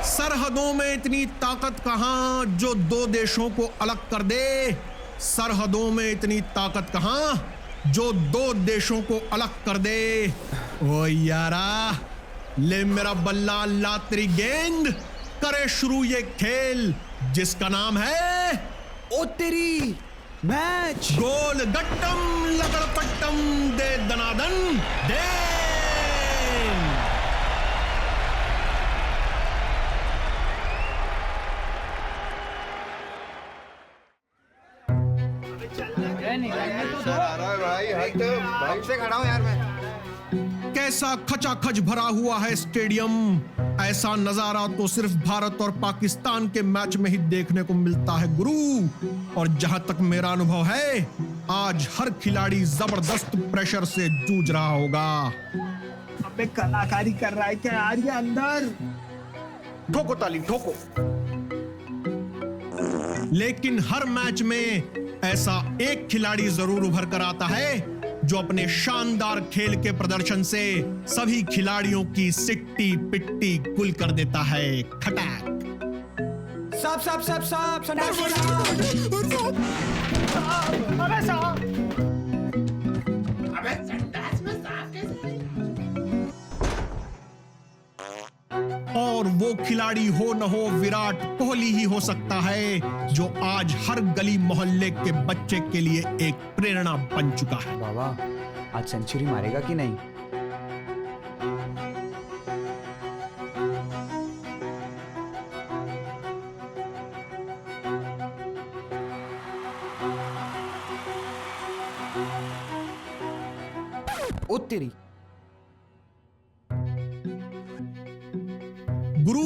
सरहदों में इतनी ताकत कहां जो दो देशों को अलग कर दे। सरहदों में इतनी ताकत कहां जो दो देशों को अलग कर दे। ओ यारा, ले मेरा बल्ला, ला तेरी गेंद, करे शुरू ये खेल जिसका नाम है ओ तेरी मैच। गोल गट्टम लगड़पट्टम दे दनादन दे। भाई हट, भाई से खड़ा हूं यार मैं। कैसा खचाखच भरा हुआ है स्टेडियम। ऐसा नजारा तो सिर्फ भारत और पाकिस्तान के मैच में ही देखने को मिलता है गुरु। और जहां तक मेरा अनुभव है, आज हर खिलाड़ी जबरदस्त प्रेशर से जूझ रहा होगा। अबे कलाकारी कर रहा है क्या यार ये अंदर? ठोको ताली ठोको। लेकिन हर मैच में ऐसा एक खिलाड़ी जरूर उभर कर आता है जो अपने शानदार खेल के प्रदर्शन से सभी खिलाड़ियों की सिट्टी पिट्टी गुल कर देता है। खटैक। साहब साहब साहब साहब संडास अबे साहब, अबे संडास में सांप कैसे? और वो खिलाड़ी हो न हो विराट कोहली ही हो सकता है जो आज हर गली मोहल्ले के बच्चे के लिए एक प्रेरणा बन चुका है। बाबा आज सेंचुरी मारेगा कि नहीं? ओ तेरी गुरु,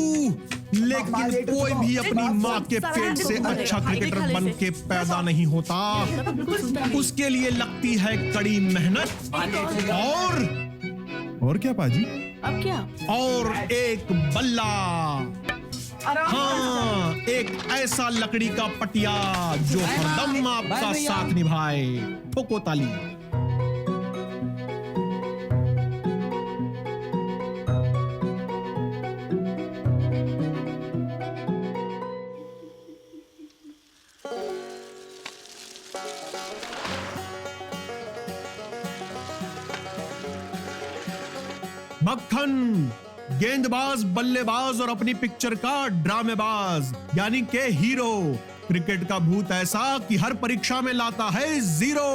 लेकिन कोई भी अपनी माँ के पेट से अच्छा क्रिकेटर बन के पैदा नहीं होता। उसके लिए लगती है कड़ी मेहनत और क्या पाजी? अब क्या? और एक बल्ला। हाँ, एक ऐसा लकड़ी का पटिया जो हरदम आपका साथ निभाए। ठोको ताली। मक्खन, गेंदबाज, बल्लेबाज और अपनी पिक्चर का ड्रामेबाज, यानी के हीरो। क्रिकेट का भूत ऐसा कि हर परीक्षा में लाता है जीरो।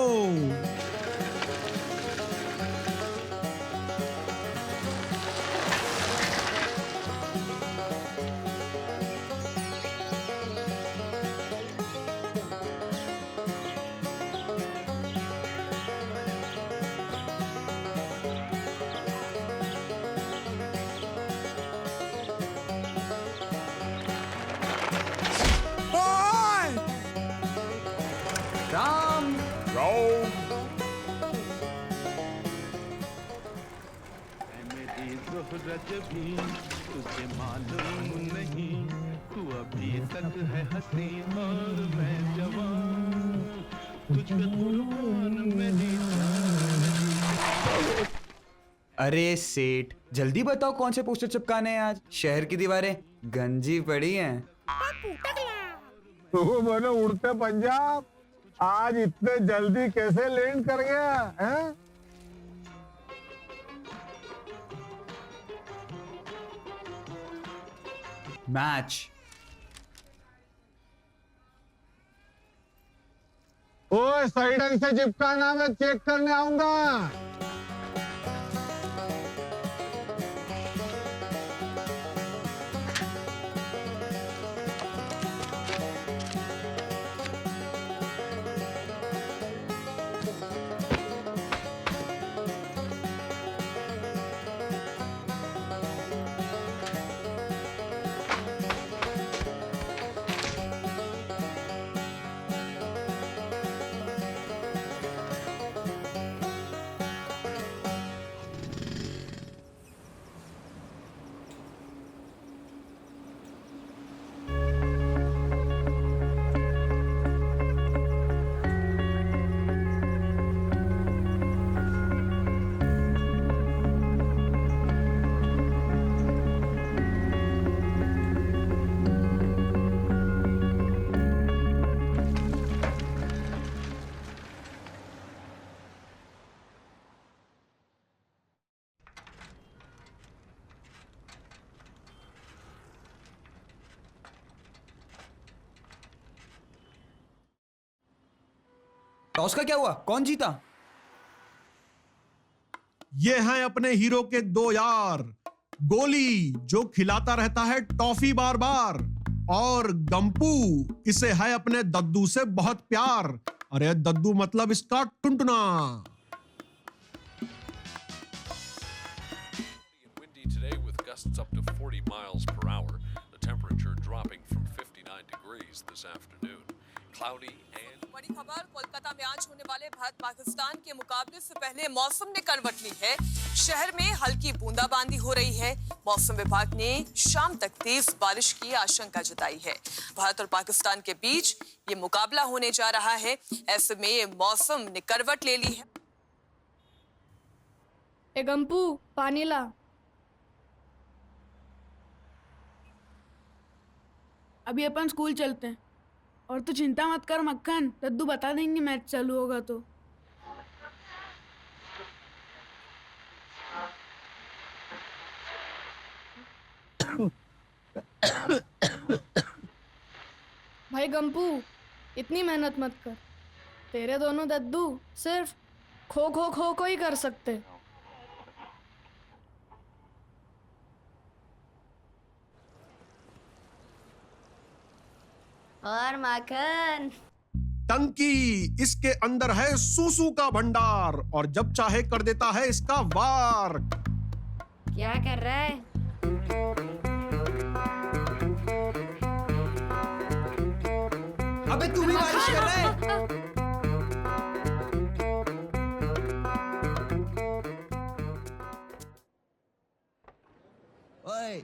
राम मेरी ज़ोहरत भी तुझे मालूम नहीं, तू अभी तक है हंसी और मैं जवान, तुझ पे कुर्बान मेरी जान। अरे सेठ, जल्दी बताओ कौन से पोस्टर चिपकाने हैं आज? शहर की दीवारें गंजी पड़ी हैं। तो बोलो उड़ते पंजाब, आज इतने जल्दी कैसे लैंड कर गया है? मैच। ओए सही ढंग से चिपकाना, मैं चेक करने आऊंगा। टॉस का क्या हुआ? कौन जीता? ये हैं अपने हीरो के दो यार, गोली जो खिलाता रहता है टॉफी बार बार, और गंपू, इसे है अपने दद्दू से बहुत प्यार। अरे दद्दू मतलब इसका टुनटुना। Windy today with gusts up to 40 miles per hour. The temperature dropping from 59 degrees this afternoon. Cloudy and बड़ी खबर, कोलकाता में आज होने वाले भारत पाकिस्तान के मुकाबले से पहले मौसम ने करवट ली है। शहर में हल्की बूंदाबांदी हो रही है। मौसम विभाग ने शाम तक तेज बारिश की आशंका जताई है। भारत और पाकिस्तान के बीच ये मुकाबला होने जा रहा है। ऐसे में मौसम ने करवट ले ली है। ए गंपू, पानी ला। अभी अपन स्कूल चलते हैं। और तू चिंता मत कर मक्खन, दद्दू बता देंगे मैच चालू होगा तो। भाई गंपू, इतनी मेहनत मत कर। तेरे दोनों दद्दू सिर्फ खो खो खो को ही कर सकते। और माखन टंकी, इसके अंदर है सूसू का भंडार, और जब चाहे कर देता है इसका वार। क्या कर रहा है? अबे तू भी बारिश कर रहा है? ओए,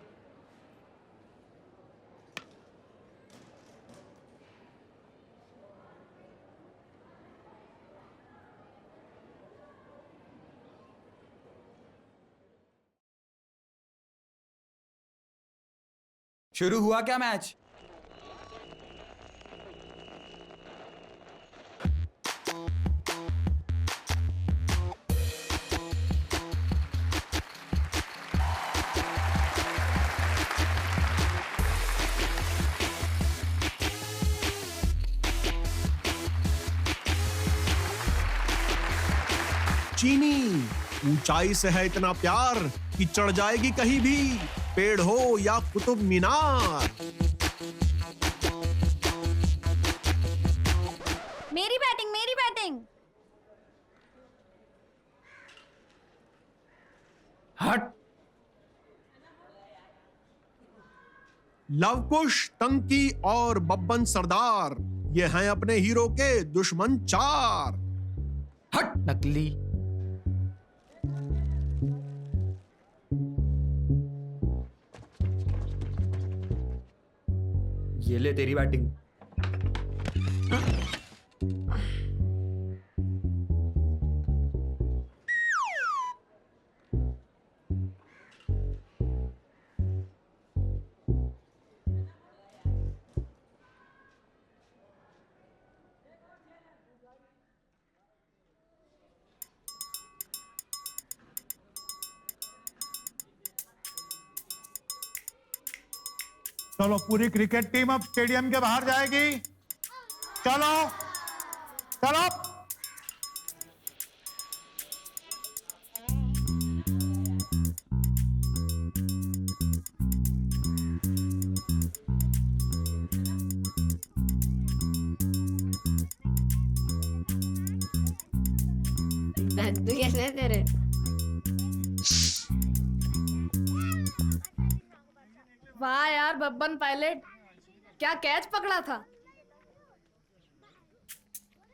शुरू हुआ क्या मैच? चीनी, ऊंचाई से है इतना प्यार कि चढ़ जाएगी कहीं भी, पेड़ हो या कुतुब मीनार। मेरी बैटिंग, मेरी बैटिंग। हट। लवकुश, टंकी और बब्बन सरदार, ये हैं अपने हीरो के दुश्मन चार। हट नकली। ये ले तेरी बैटिंग। चलो, पूरी क्रिकेट टीम अब स्टेडियम के बाहर जाएगी। चलो चलो। दद्दू कैसे है तेरे? वाह यार बब्बन पायलट, क्या कैच पकड़ा था।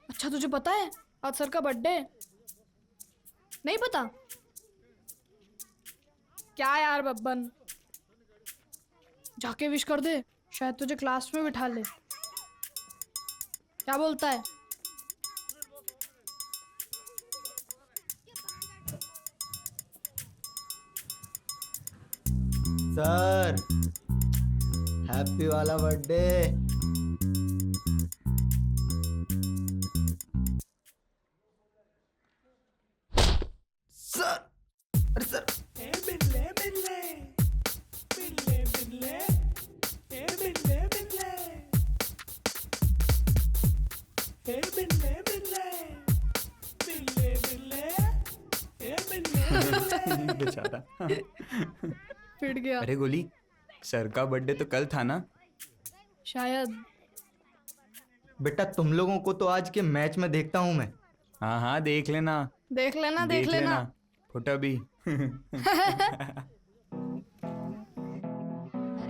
अच्छा तुझे पता है आज सर का बर्थडे? नहीं पता? क्या यार बब्बन, जाके विश कर दे, शायद तुझे क्लास में बिठा ले। क्या बोलता है? सर, हैप्पी वाला बर्थडे। सर, अरे सर। बिल्ले पिट गया अरे गोली, सर का बर्थडे तो कल था ना? शायद। बेटा तुम लोगों को तो आज के मैच में देखता हूँ मैं। हाँ हाँ, देख लेना देख लेना फोटो भी। अरे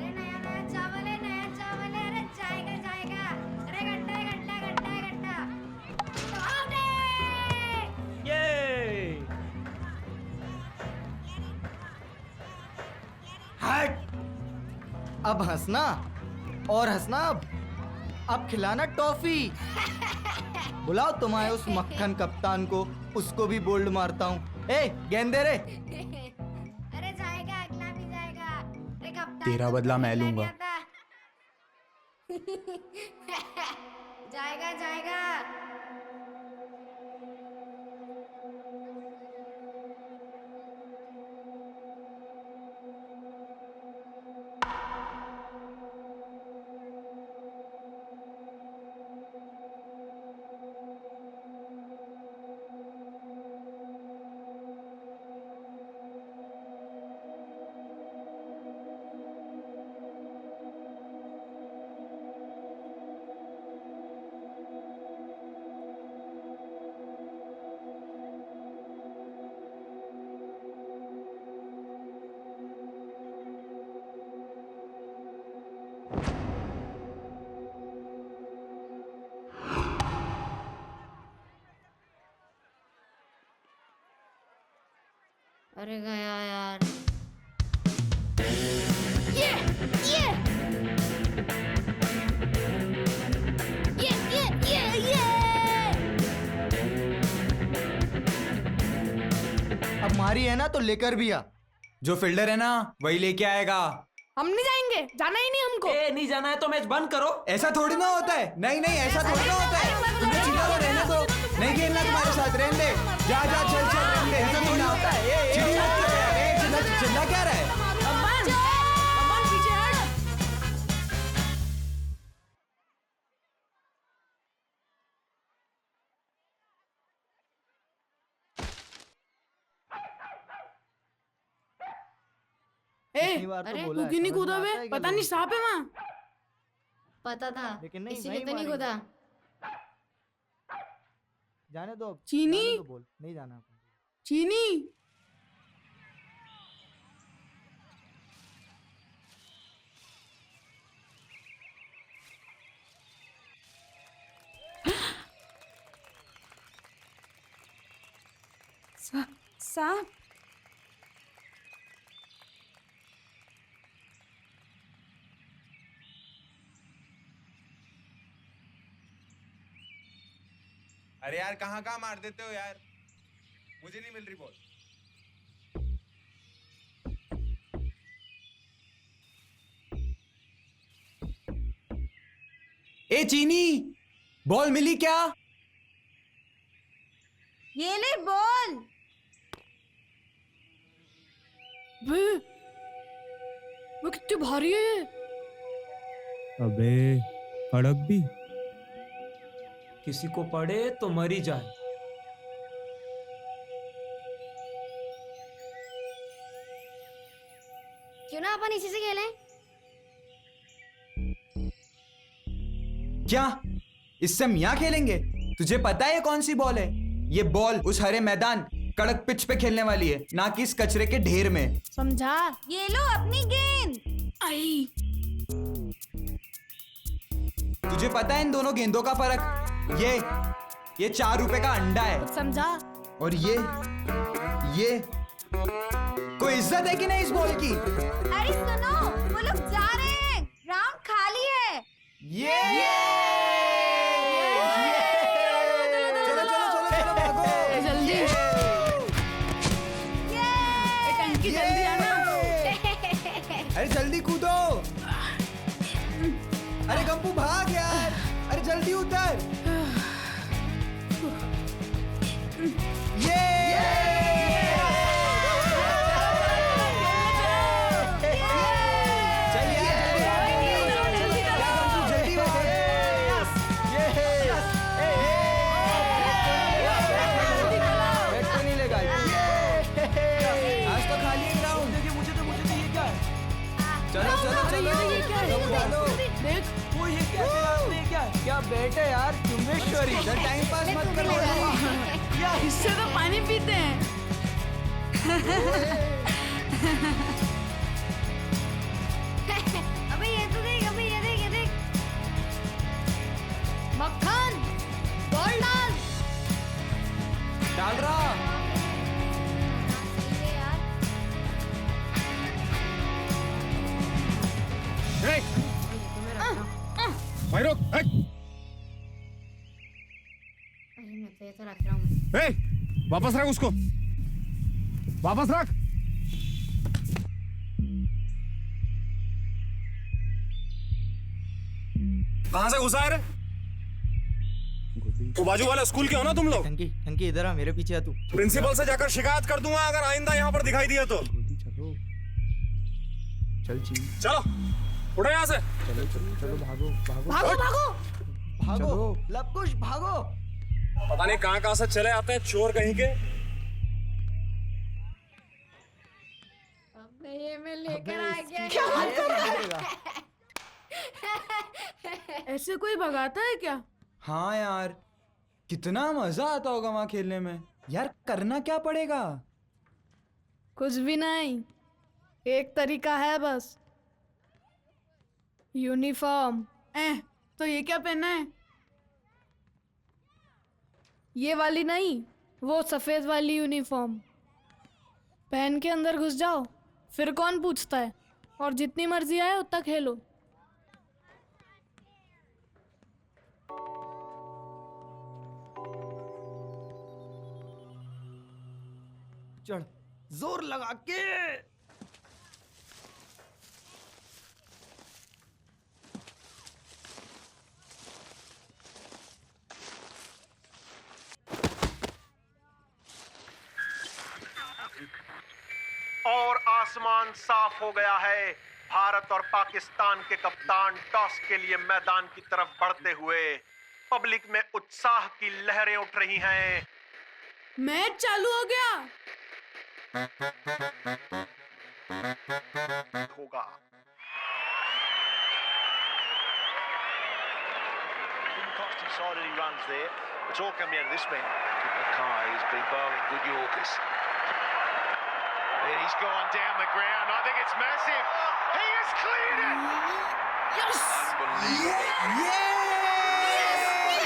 नया नया चावल है, नया चावल है। अरे जाएगा जाएगा। अरे घंटा घंटा घंटा घंटा। आउट है। हट। अब हंसना और हंसना। अब खिलाना टॉफी। बुलाओ तुम्हारे उस मक्खन कप्तान को, उसको भी बोल्ड मारता हूँ। ए गेंद दे रे। अरे जाएगा, अगला भी जाएगा। अरे कप्तान तेरा बदला मैं लूंगा। जाएगा जाएगा। अरे गया यार। ये अब मारी है ना तो लेकर भी आ। जो फील्डर है ना वही लेके आएगा। हम नहीं जाएंगे, जाना ही नहीं हमको। नहीं जाना है तो मैच बंद करो। ऐसा थोड़ी ना होता है। नहीं नहीं, ऐसा थोड़ी ना होता है। तुमने चिल्ला तो रहने दो। नहीं खेलना तुम्हारे साथ, रहने दे। जा जा चल चल, रहने दे। ऐसा थोड़ी ना होता है। चिड़ी मत करो यार। चिल्ला क्या रहा है? अमन पीछे हट। इतनी बार तो अरे, बोला है, क्यों नहीं समझ में कूदा आता बे? है क्या पता नहीं बोला? सांप है वहाँ। पता था, लेकिन नहीं, इसीलिए वही तो नहीं मारेंगे। कूदा। जाने दो अब। चीनी? जाने दो, बोल नहीं जाना। चीनी सांप। अरे यार कहाँ कहाँ मार देते हो यार, मुझे नहीं मिल रही बॉल। ए चीनी, बॉल मिली क्या? ये ले बॉल। वो कितनी भारी है ये। अबे अड़क भी। किसी को पड़े तो मरी जाए। क्यों ना अपन इसी से खेलें? क्या इससे हम यहाँ खेलेंगे? तुझे पता है ये कौन सी बॉल है? ये बॉल उस हरे मैदान कड़क पिच पे खेलने वाली है, ना कि इस कचरे के ढेर में। समझा? ये लो अपनी गेंद। आई तुझे पता है इन दोनों गेंदों का फर्क? ये 4 रुपए का अंडा है समझा? और ये कोई इज्जत है कि नहीं इस बॉल की? अरे सुनो, वो लोग जा रहे हैं, ग्राउंड खाली है। चलो चलो चलो चलो भागो। जल्दी ए टंकी जल्दी आना। अरे जल्दी कूदो। अरे गप्पू भाग यार। अरे जल्दी उतर। चल यार जल्दी भाग। जल्दी भाग। बैट तो नहीं लगा। आज तो खाली है ग्राउंड। चलो चलो चलो ये क्या है? उठा लो। देख वो ये क्या चलाते हैं क्या क्या बैठे यार चुम्बेश्वरी इधर टाइम पास मत करो यार इससे तो पानी पीते हैं। अबे ये तो देख, अबे ये देख, ये देख। मक्खन बॉल डाल। डाल रहा सही है यार। भाई रोक अरे मैं तो ये तो रख रहा हूँ। वापस रख उसको, वापस रख। कहां से घुसा है रे? वो बाजू वाला स्कूल के हो ना तुम लोग? टंकी टंकी इधर आ, मेरे पीछे आ तू। प्रिंसिपल से जाकर शिकायत कर दूंगा अगर आइंदा यहाँ पर दिखाई दिया तो। चलो चल ची चलो उठो यहाँ से। चलो चलो चलो भागो भागो भागो भागो। भागो लवकुश भागो। पता नहीं कहाँ से चले आते हैं चोर कहीं के। अबे ये मैं लेकर आ गया। क्या बात कर रहा है? ऐसे कोई भगाता है क्या? हाँ यार कितना मजा आता होगा वहां खेलने में। यार करना क्या पड़ेगा? कुछ भी नहीं, एक तरीका है बस, यूनिफॉर्म। तो ये क्या पहना है? ये वाली नहीं, वो सफेद वाली यूनिफॉर्म पहन के अंदर घुस जाओ, फिर कौन पूछता है, और जितनी मर्जी आए उतना खेलो। चढ़ जोर लगा के। और आसमान साफ हो गया है। भारत और पाकिस्तान के कप्तान टॉस के लिए मैदान की तरफ बढ़ते हुए पब्लिक में उत्साह की लहरें उठ रही हैं। मैच चालू हो गया। होगा Decided he runs there. It's all coming out of this man. Mackay has been bowling good Yorkers. And he's gone down the ground. I think it's massive. He has cleared it. Yes! Unbelievable.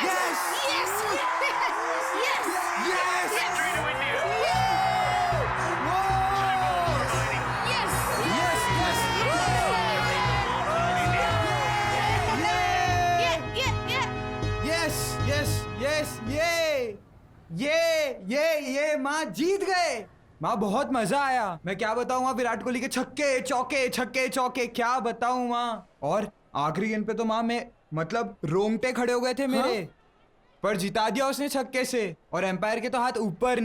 Yes! Yes! Victory to India. 2 balls remaining. ये माँ जीत गए। माँ बहुत मजा आया। मैं क्या बताऊँ माँ, विराट कोहली के छक्के चौके क्या बताऊँ माँ। और आखिरी गेंद पे तो माँ मैं मतलब रोंगटे खड़े हो गए थे मेरे। हाँ? पर जिता दिया उसने छक्के से, और एम्पायर के तो हाथ ऊपर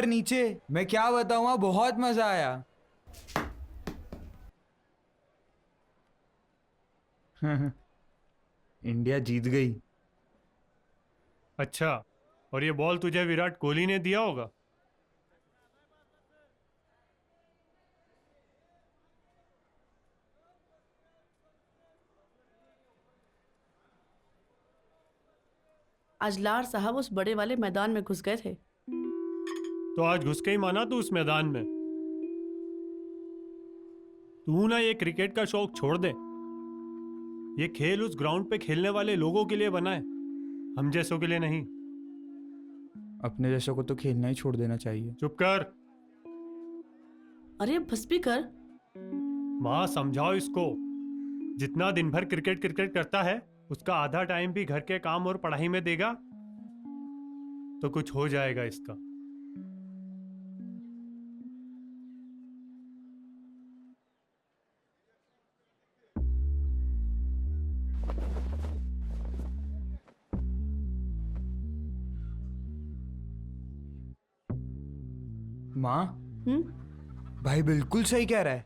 नीचे। मैं क्या बताऊँ माँ, बहुत मजा आया। इंडिया जीत गई। अच्छा, और ये बॉल तुझे विराट कोहली ने दिया होगा? आज लाड साहब उस बड़े वाले मैदान में घुस गए थे। तो आज घुस के ही माना तू उस मैदान में। तू ना ये क्रिकेट का शौक छोड़ दे। ये खेल उस ग्राउंड पे खेलने वाले लोगों के लिए बना है, हम जैसों के लिए नहीं। अपने जैसों को तो खेलना ही छोड़ देना चाहिए। चुप कर। अरे बस भी कर। माँ समझाओ इसको, जितना दिन भर क्रिकेट करता है उसका आधा टाइम भी घर के काम और पढ़ाई में देगा तो कुछ हो जाएगा इसका। माँ भाई बिल्कुल सही कह रहा है।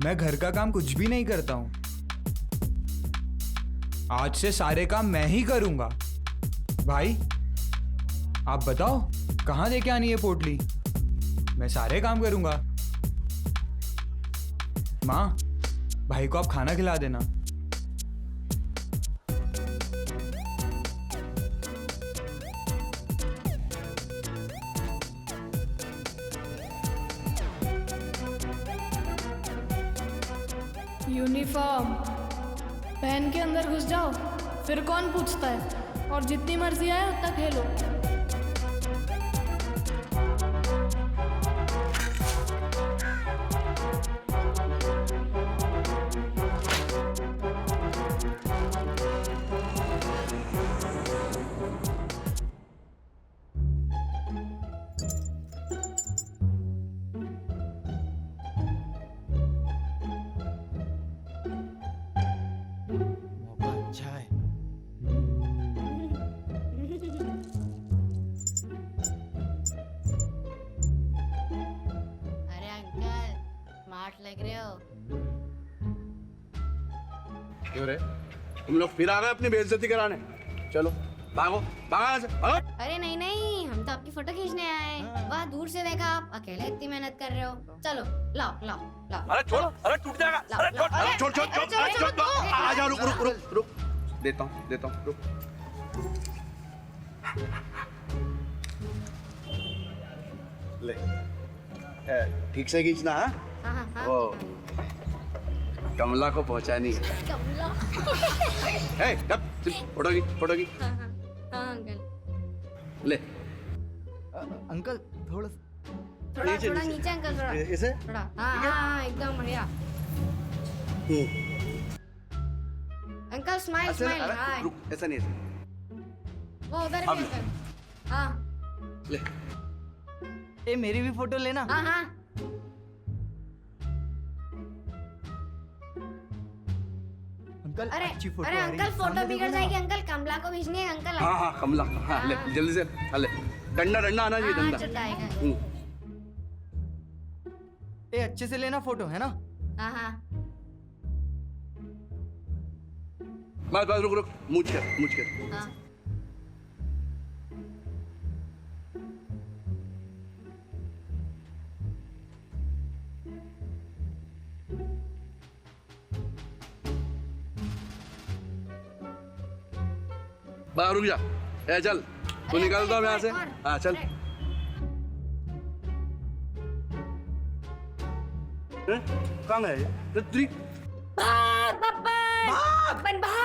मैं घर का काम कुछ भी नहीं करता हूं। आज से सारे काम मैं ही करूंगा। भाई आप बताओ कहाँ लेके आनी है पोटली? मैं सारे काम करूंगा। माँ, भाई को आप खाना खिला देना। यूनिफॉर्म पहन के अंदर घुस जाओ, फिर कौन पूछता है। और जितनी मर्जी आए उतना खेलो। मौका अच्छा है। अरे अंकल स्मार्ट लग रहे हो। क्यों रे, तुम लोग फिर आ गए अपनी बेइज्जती कराने? चलो भागो, भागो यहाँ से, भागो। अरे नहीं नहीं, हम तो आपकी फोटो खींचने आए। वहाँ दूर से देखा आप अकेले इतनी मेहनत कर रहे हो। चलो लाओ लाओ लाओ। अरे छोड़ो, अरे टूट जाएगा। अरे छोड़, अरे छोड़ छोड़ छोड़, अरे छोड़, छोड़, आ जा, रुक रुक रुक रुक, देता हूँ, रुक। ले, ठीक से खींचना है। हाँ हाँ। वो कमला को पहुंचानी है। कमला। फोटो की। हाँ हाँ हाँ अंकल। ले अंकल थोड़ा थोड़ा थोड़ा नीचे अंकल, थोड़ा इसे थोड़ा। हाँ हाँ हाँ एकदम बढ़िया। Uncle smile smile. हाँ रुक, ऐसा नहीं, ऐसा वो उधर भी अंकल। हाँ ले। ए मेरी भी फोटो लेना। हाँ हाँ। अंकल अरे अच्छी फोटो अरे आ रही है। अंकल फोटो सामने बिगड़ देखो ना। जाएगी अंकल। कमला को भेजनी है अंकल। हाँ कमला, हाँ ले जल्दी से, हाँ ले, डंडा आना चाहिए, हाँ डंडा। चटा आएगा। ए अच्छे से लेना फोटो, है ना? हाँ हाँ। बस रुक, मूछ कर। हाँ बस रुक जा, ए चल, तू निकल दो यहाँ से। हाँ चल। कहाँ गए? भाग बब्बन। बब्बन भाग।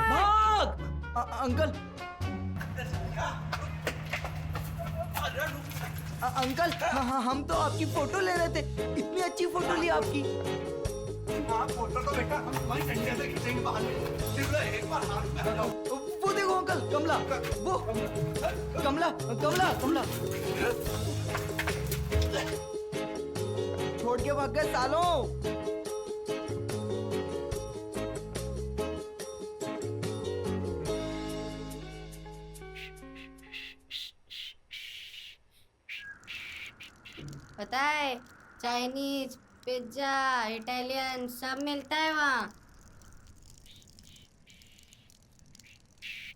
भाग अंकल। अंकल हाँ, हम तो आपकी फोटो ले रहे थे। इतनी अच्छी फोटो ली आपकी। फोटो तो बेटा हमारी डंडे से खींचेंगे बाहर में। एक बार हाथ में आ जाओ। वो देखो अंकल, कमला, वो कमला छोड़ के भाग गए सालों। पता है चाइनीज, पिज्जा, इटालियन सब मिलता है वहाँ।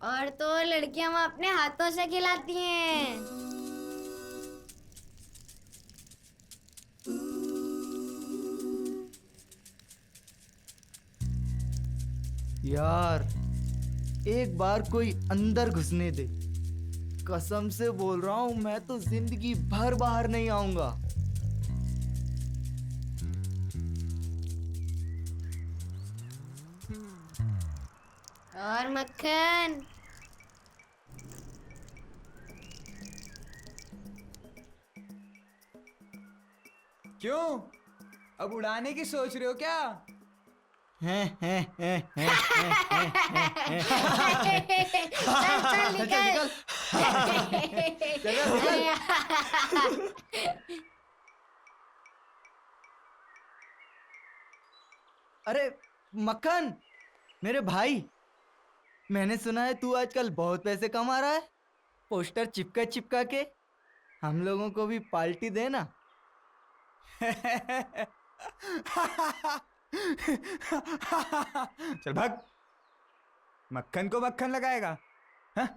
और तो लड़कियां वहाँ अपने हाथों से खिलाती हैं। यार एक बार कोई अंदर घुसने दे। कसम से बोल रहा हूँ, मैं तो जिंदगी भर बाहर नहीं आऊंगा। और मक्खन क्यों, अब उड़ाने की सोच रहे हो क्या? चल निकल। अरे मक्खन, मेरे भाई, मैंने सुना है तू आजकल बहुत पैसे कमा रहा है। पोस्टर चिपका के हम लोगों को भी पार्टी देना। चल भाग, मक्खन को मक्खन लगाएगा। हाँ?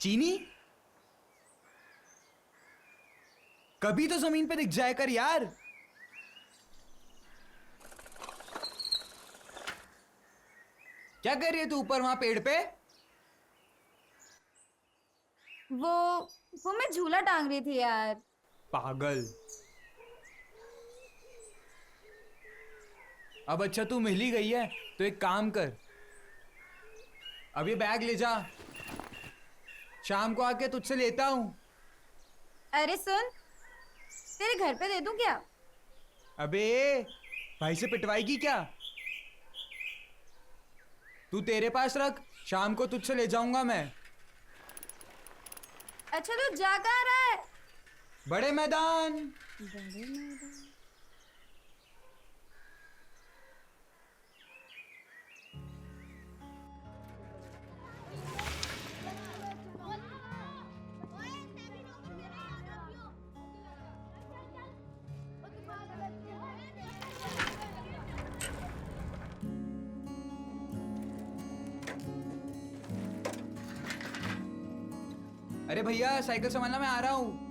चीनी कभी तो जमीन पे दिख जाए कर यार। क्या कर रही है तू ऊपर वहां पेड़ पे? वो मैं झूला टांग रही थी यार। पागल। अब अच्छा तू मिल ही गई है तो एक काम कर, अब ये बैग ले जा, शाम को आके तुझसे लेता हूं। अरे सुन, तेरे घर पे दे दूं क्या? अबे भाई से पिटवाएगी क्या? तू तेरे पास रख, शाम को तुझसे ले जाऊंगा मैं। अच्छा तू जा कहाँ रहा है? बड़े मैदान। बड़े मैदान। अरे भैया साइकिल संभालना, मैं आ रहा हूं।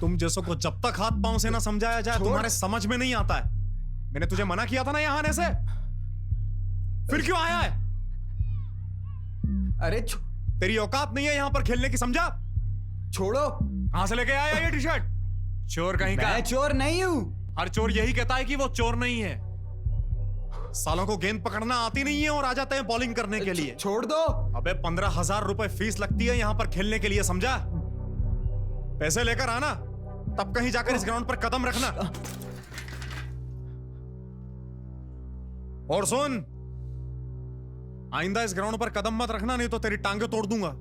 तुम जैसों को जब तक हाथ पांव से ना समझाया जाए तुम्हारे समझ में नहीं आता है। मैंने तुझे मना किया था ना यहाँ आने से, फिर क्यों आया है? अरे तेरी औकात नहीं है यहाँ पर खेलने की, समझा? छोड़ो। कहां से लेके आया ये टी शर्ट? चोर कहीं का। मैं चोर नहीं हूँ। हर चोर यही कहता है कि वो चोर नहीं है। सालों को गेंद पकड़ना आती नहीं है और आ जाते हैं बॉलिंग करने के लिए। छोड़ दो। अबे 15,000 रुपए फीस लगती है यहाँ पर खेलने के लिए, समझा? पैसे लेकर आना, तब कहीं जाकर इस ग्राउंड पर कदम रखना। और सुन, आइंदा इस ग्राउंड पर कदम मत रखना, नहीं तो तेरी टांगे तोड़ दूंगा।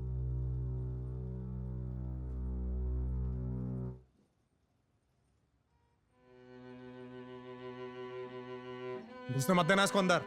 घुसने मत देना इसको अंदर।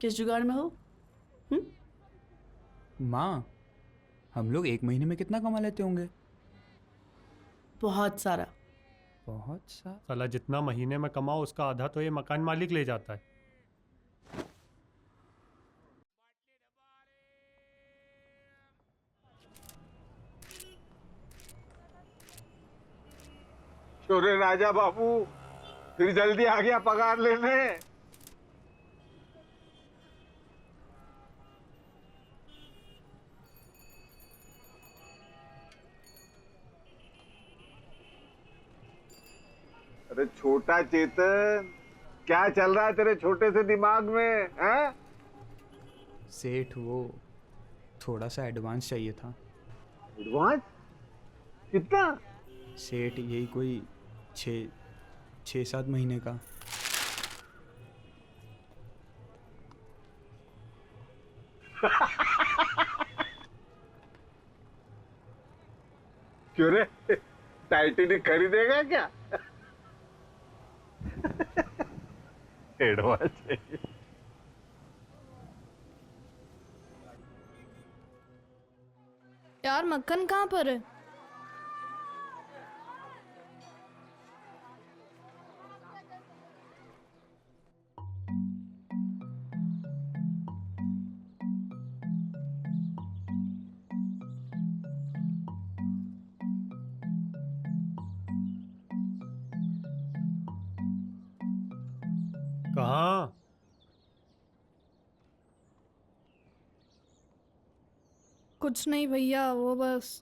किस जुगाड़ में हो? माँ, हम लोग एक महीने में कितना कमा लेते होंगे? बहुत सारा। बहुत सारा? साला जितना महीने में कमाओ उसका आधा तो ये मकान मालिक ले जाता है। छोरे राजा बाबू, फिर जल्दी आ गया पगार लेने। अरे छोटा चेतन, क्या चल रहा है तेरे छोटे से दिमाग में, हैं? सेठ, वो थोड़ा सा एडवांस चाहिए था। एडवांस? कितना? सेठ, यही कोई 6-7 महीने का। क्यों रे, टाइटेनिक खरीदेगा क्या? एडवांस चाहिए। यार मक्खन कहाँ पर है? कहाँ? कुछ नहीं भैया, वो बस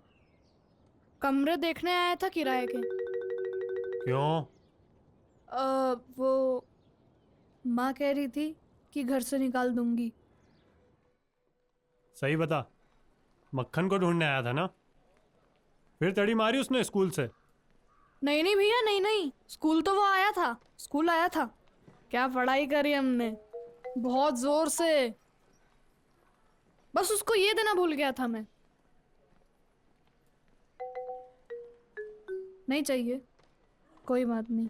कमरे देखने आया था किराए के। क्यों? वो माँ कह रही थी कि घर से निकाल दूंगी। सही बता, मक्खन को ढूंढने आया था ना? फिर तड़ी मारी उसने स्कूल से? नहीं नहीं भैया, नहीं नहीं, स्कूल तो वो आया था, स्कूल आया था। क्या पढ़ाई करी हमने, बहुत जोर से। बस उसको ये देना भूल गया था मैं। नहीं चाहिए, कोई बात नहीं,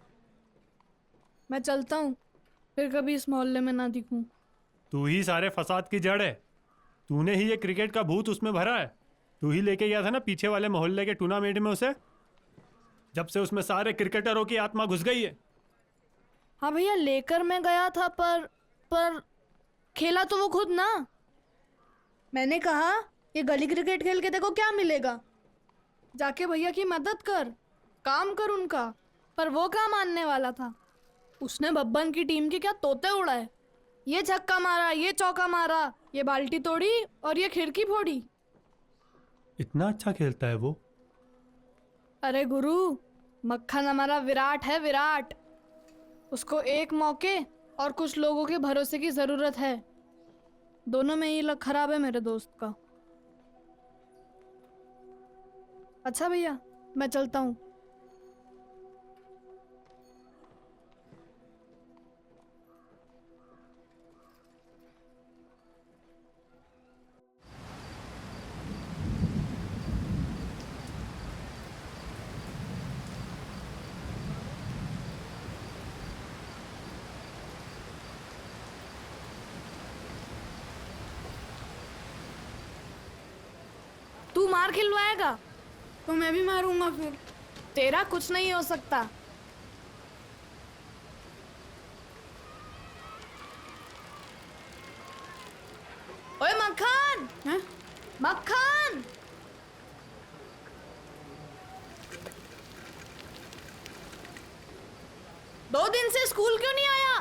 मैं चलता हूँ, फिर कभी इस मोहल्ले में ना दिखूं। तू ही सारे फसाद की जड़ है। तूने ही ये क्रिकेट का भूत उसमें भरा है। तू ही लेके गया था ना पीछे वाले मोहल्ले के टूर्नामेंट में उसे, जब से उसमें सारे क्रिकेटरों की आत्मा घुस गई है। हाँ भैया, लेकर मैं गया था, पर खेला तो वो खुद ना। मैंने कहा ये गली क्रिकेट खेल के देखो क्या मिलेगा, जाके भैया की मदद कर, काम कर उनका। पर वो क्या मानने वाला था, उसने बब्बन की टीम के क्या तोते उड़ाए। ये छक्का मारा, ये चौका मारा, ये बाल्टी तोड़ी और ये खिड़की फोड़ी। इतना अच्छा खेलता है वो? अरे गुरु, मक्खन हमारा विराट है, विराट। उसको एक मौके और कुछ लोगों के भरोसे की जरूरत है। दोनों में ही लक खराब है मेरे दोस्त का। अच्छा भैया, मैं चलता हूँ। तू मार खिलवाएगा तो मैं भी मारूंगा फिर। तेरा कुछ नहीं हो सकता। ओए मक्खन, हैं? मक्खन, दो दिन से स्कूल क्यों नहीं आया?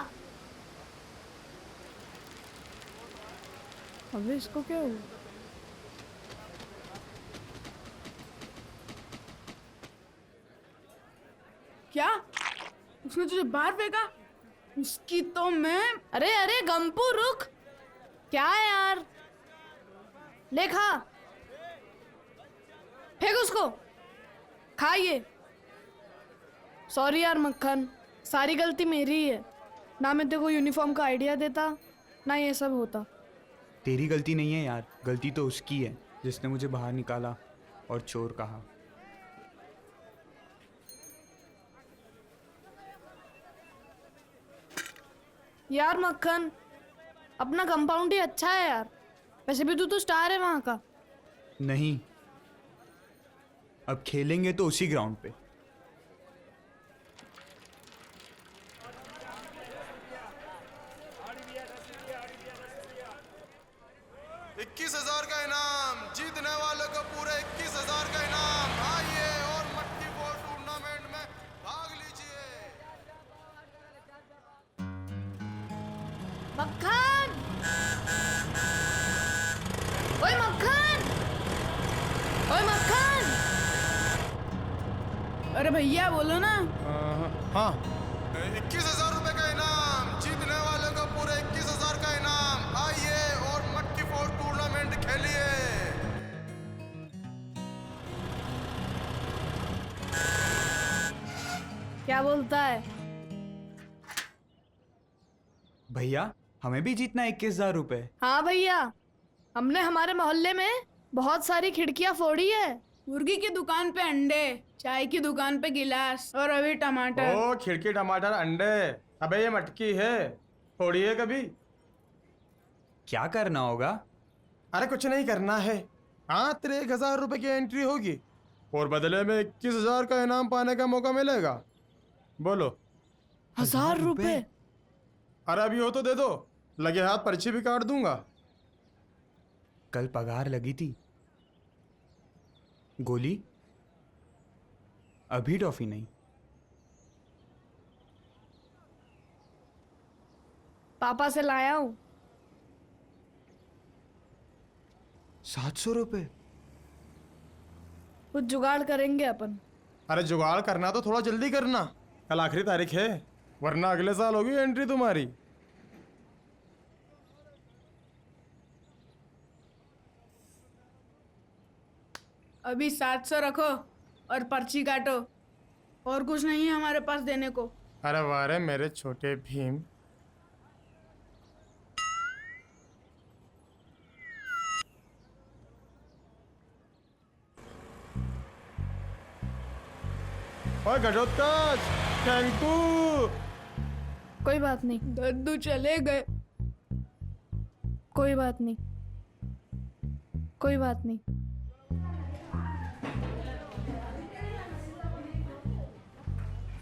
अबे इसको क्या हुआ? क्या उसने तुझे बाहर फेंका? उसकी तो मैं। अरे अरे गंपू रुक, क्या है यार? ले खा, फेंक उसको, खा ये। सॉरी यार मक्खन, सारी गलती मेरी ही है। ना मैं तेरे को यूनिफॉर्म का आइडिया देता, ना ये सब होता। तेरी गलती नहीं है यार, गलती तो उसकी है जिसने मुझे बाहर निकाला और चोर कहा। यार मक्खन, अपना कंपाउंड ही अच्छा है यार। वैसे भी तू तो स्टार है वहां का। नहीं, अब खेलेंगे तो उसी ग्राउंड पे। का इनाम, जीतने वाले को पूरे 21,000 का इनाम। आइए और मटकी बॉल टूर्नामेंट में भाग लीजिए। मक्खन, ओए मक्खन, ओए मक्खन। अरे भैया बोलो ना। हाँ, 21,000 रुपए का इनाम, जीतने वाले को पूरे 21,000 का इनाम। आइए और मटकी बॉल टूर्नामेंट खेलिए। क्या बोलता है भैया? हमें भी जीतना 21,000 रुपए। हाँ भैया, हमने हमारे मोहल्ले में बहुत सारी खिड़कियां फोड़ी है। मुर्गी की दुकान पे अंडे, चाय की दुकान पे गिलास और अभी टमाटर। ओ खिड़की, टमाटर, अंडे। अबे ये मटकी है, फोड़ी है कभी? क्या करना होगा? अरे कुछ नहीं करना है, हाँ, तेरे 1000 रुपए की एंट्री होगी और बदले में 21,000 का इनाम पाने का मौका मिलेगा। बोलो। 1000 रुपए? अरे अभी हो तो दे दो, लगे हाथ पर्ची भी काट दूंगा। कल पगार लगी थी। गोली अभी टॉफी नहीं। पापा से लाया हूँ। 700 रुपए? कुछ जुगाड़ करेंगे अपन। अरे जुगाड़ करना तो थोड़ा जल्दी करना, कल आखिरी तारीख है, वरना अगले साल होगी एंट्री तुम्हारी। अभी 700 रखो और पर्ची काटो। और कुछ नहीं है हमारे पास देने को। अरे वाह रे मेरे छोटे भीम। ओए घटोत्कच, थैंकू। कोई बात नहीं। दद्दू चले गए। कोई बात नहीं, कोई बात नहीं।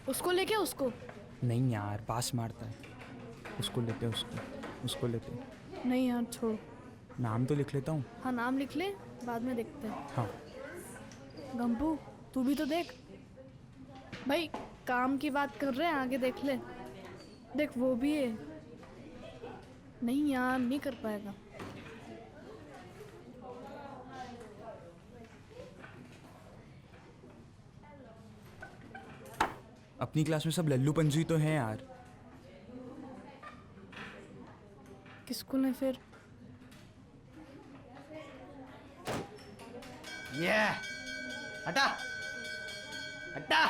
उसको लेके उसको। नहीं यार, पास मारता है। उसको लेते, उसको लेते। नहीं यार छोड़। नाम तो लिख लेता हूँ। हाँ नाम लिख ले, बाद में देखते हैं। हाँ। गंपू तू भी तो देख भाई, काम की बात कर रहे हैं, आगे देख ले। देख वो भी है। नहीं यार नहीं कर पाएगा। अपनी क्लास में सब लल्लू पंजू ही तो हैं यार। किसको ने फिर? ये हटा हटा।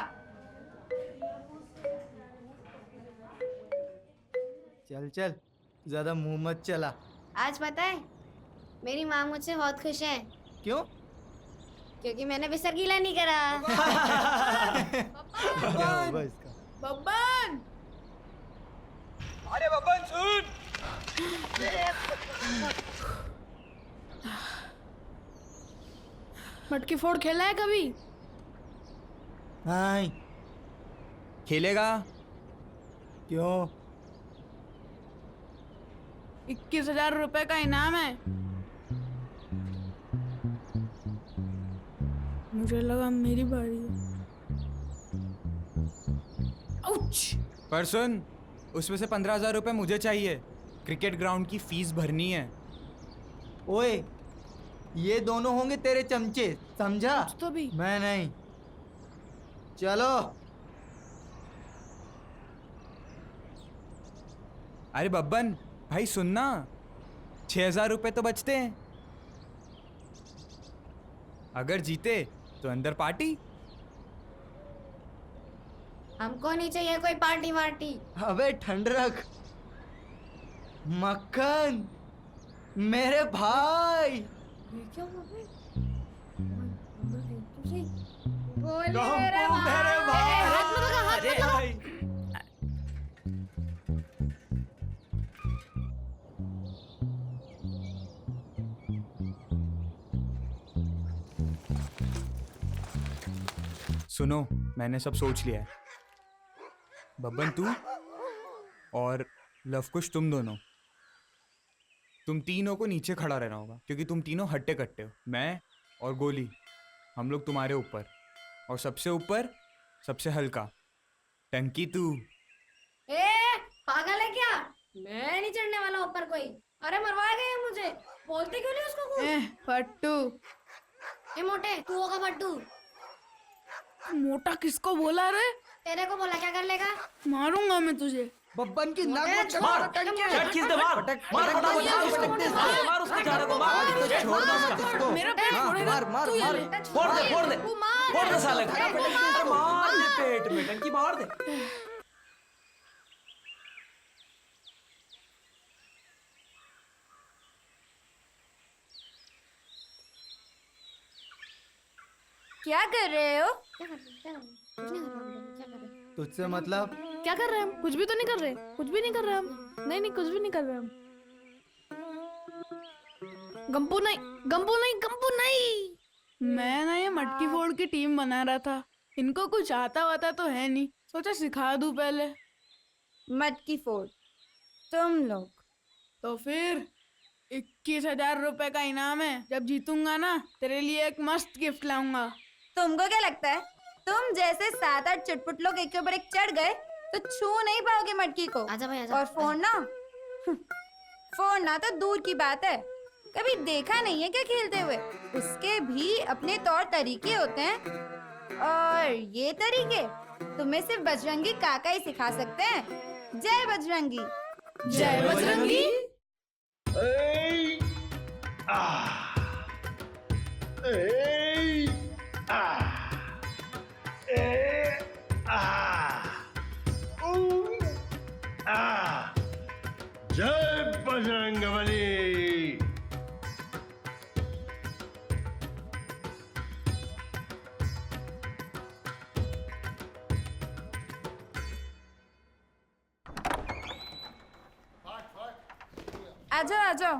चल चल, ज्यादा मुंह मत चला। आज पता है मेरी माँ मुझसे बहुत खुश है। क्यों? क्योंकि मैंने बिस्तर गीला नहीं करा। बब्बन! अरे बब्बन सुन। मटकी फोड़ खेला है कभी? नहीं। खेलेगा? क्यों? 21,000 रुपए का इनाम है। मुझे लगा मेरी बारी है। पर सुन, उसमें से 15,000 रुपए मुझे चाहिए। क्रिकेट ग्राउंड की फीस भरनी है। ओए, ये दोनों होंगे तेरे चमचे, समझा? तो भी। मैं नहीं। चलो। अरे बब्बन भाई सुनना, 6,000 रुपए तो बचते हैं। अगर जीते तो अंदर पार्टी। हमको नहीं चाहिए कोई पार्टी वार्टी। अबे ठंड रख। मक्खन मेरे भाई। क्या बोल मेरे भाई। हाथ में लगा, हाथ में लगा। सुनो, मैंने सब सोच लिया है। बब्बन तू और लवकुश तुम दोनों, तुम तीनों को नीचे खड़ा रहना होगा क्योंकि तुम तीनों हट्टे कट्टे हो। मैं और गोली, हम लोग तुम्हारे ऊपर, और सबसे ऊपर सबसे हल्का टंकी तू। ए पागल है क्या? मैं नहीं चढ़ने वाला ऊपर कोई। अरे मरवा गए मुझे। बोलते क्यों नहीं उसको कुछ? फट्टू। ए मोटे, तू होगा फट्टू। मोटा किसको बोला रे? तेरे को बोला, क्या कर लेगा? मारूंगा मैं तुझे। बब्बन की नाक मार, में मार, चट खींच दे, मार मार उसको, जा रहा मार, छोड़ दो उसको। मेरा पेट फोड़ेगा। मार मार तू ये मार। ले। फोड़ दे साले को। अरे मार ले पेट में, टंकी मार दे। क्या कर रहे हो? तुझसे मतलब? क्या कर रहे हैं हम? कुछ भी तो नहीं कर रहे। कुछ भी नहीं कर रहे हम। नहीं नहीं कुछ भी नहीं कर रहे हम। गंपू नहीं, गंपू नहीं, गंपू नहीं। मैं ना ये मटकी फोड़ की टीम बना रहा था। इनको कुछ आता वाता तो है नहीं, सोचा सिखा दूं पहले। मटकी फोड़ तुम लोग? तो फिर 21,000 रुपए का इनाम है। जब जीतूंगा ना तेरे लिए एक मस्त गिफ्ट लाऊंगा। तुमको क्या लगता है तुम जैसे 7-8 चुटपुट लोग एक के ऊपर एक चढ़ गए तो छू नहीं पाओगे मटकी को? आजा भाई, आजा। और फोड़ना तो दूर की बात है, कभी देखा नहीं है क्या खेलते हुए? उसके भी अपने तौर तरीके होते हैं, और ये तरीके तुम्हें सिर्फ बजरंगी काका ही सिखा सकते हैं। जय बजरंगी। जय बजरंगी। जय बजरंगबली। आ जाओ,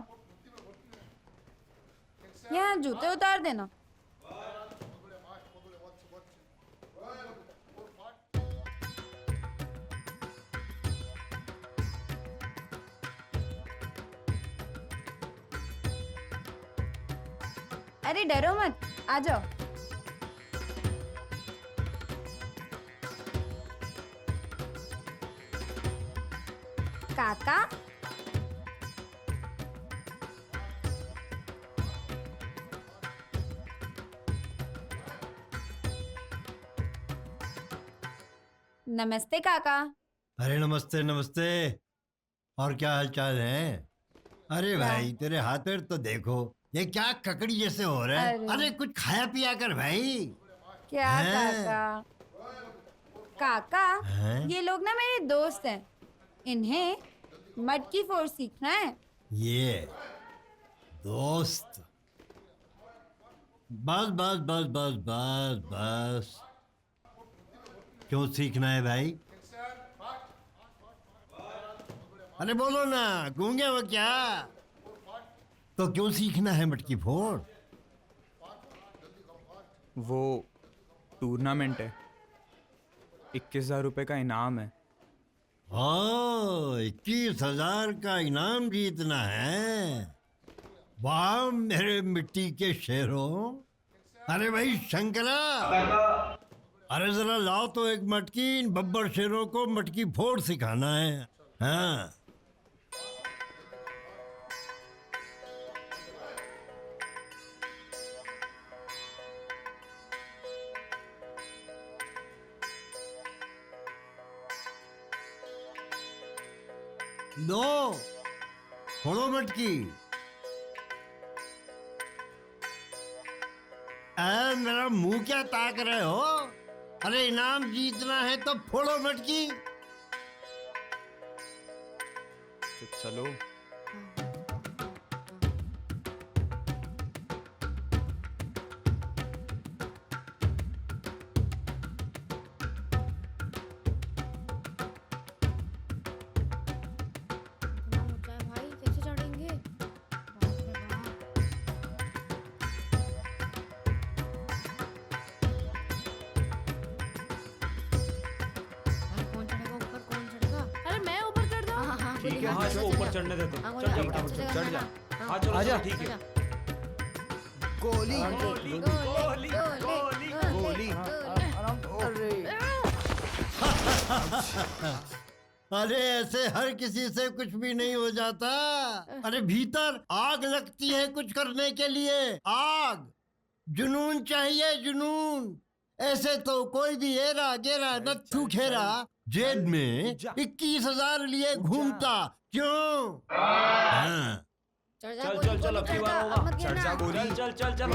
यहाँ जूते उतार देना। अरे डरो मत, आ जाओ। काका नमस्ते काका। अरे नमस्ते नमस्ते। और क्या हाल चाल है? अरे भाई तेरे हाथ पैर तो देखो, ये क्या ककड़ी जैसे हो रहा है। अरे कुछ खाया पिया कर भाई। क्या काका? काका ये लोग ना मेरे दोस्त हैं, इन्हें मटकी फोड़ सीखना है। ये दोस्त? बस बस बस बस बस बस। क्यों सीखना है भाई? अरे बोलो ना, गूंगे हो क्या? तो क्यों सीखना है मटकी फोड़? वो टूर्नामेंट है, 21,000 रुपए का इनाम है। हाँ, 21,000 का इनाम जीतना है। वाह मेरे मिट्टी के शेरों। अरे भाई शंकरा, अरे जरा लाओ तो एक मटकी। इन बब्बर शेरों को मटकी फोड़ सिखाना है। हाँ लो, फोड़ो मटकी। मेरा मुंह क्या ताक रहे हो? अरे इनाम जीतना है तो फोड़ो मटकी। चलो। भाई कैसे चढ़ेंगे? ठीक है, हाँ चलो ऊपर चढ़ने दे। तो चढ़ जा फटाफट, चढ़ जा। हाँ चलो आजा, ठीक है। गोली गोली गोली गोली गोली। अरे ऐसे हर किसी से कुछ भी नहीं हो जाता। अरे भीतर आग लगती है कुछ करने के लिए। आग, जुनून चाहिए, जुनून। ऐसे तो कोई भी एरा गेरा नत्थू खेरा जेब में 21,000 लिए घूमता क्यों? हाँ। चल चल चल, अब की बार होगा। चढ़ जा गोली। चल चल चल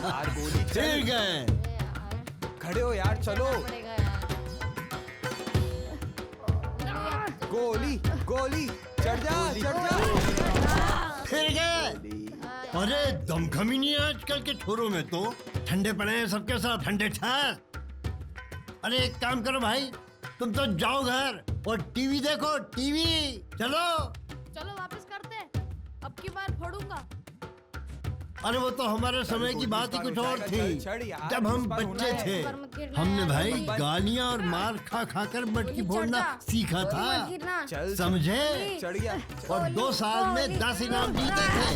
यार गोली फिर गए। खड़े हो यार, चलो। गोली गोली, चढ़ जा चढ़ जा। फिर गए। अरे दमखमी नहीं है आजकल के छोरों में तो। ठंडे पड़े हैं सबके साथ, ठंडे ठहर। अरे एक काम करो भाई, तुम तो जाओ घर और टीवी देखो, टीवी। चलो चलो वापस करते हैं। अब अब की बार फोड़ूंगा। अरे वो तो हमारे समय की बात ही कुछ और थी, जब हम बच्चे थे। हमने भाई गालियां और मार खा खाकर मटकी फोड़ना सीखा था, समझे? और 2 साल में 10 इनाम जीते थे।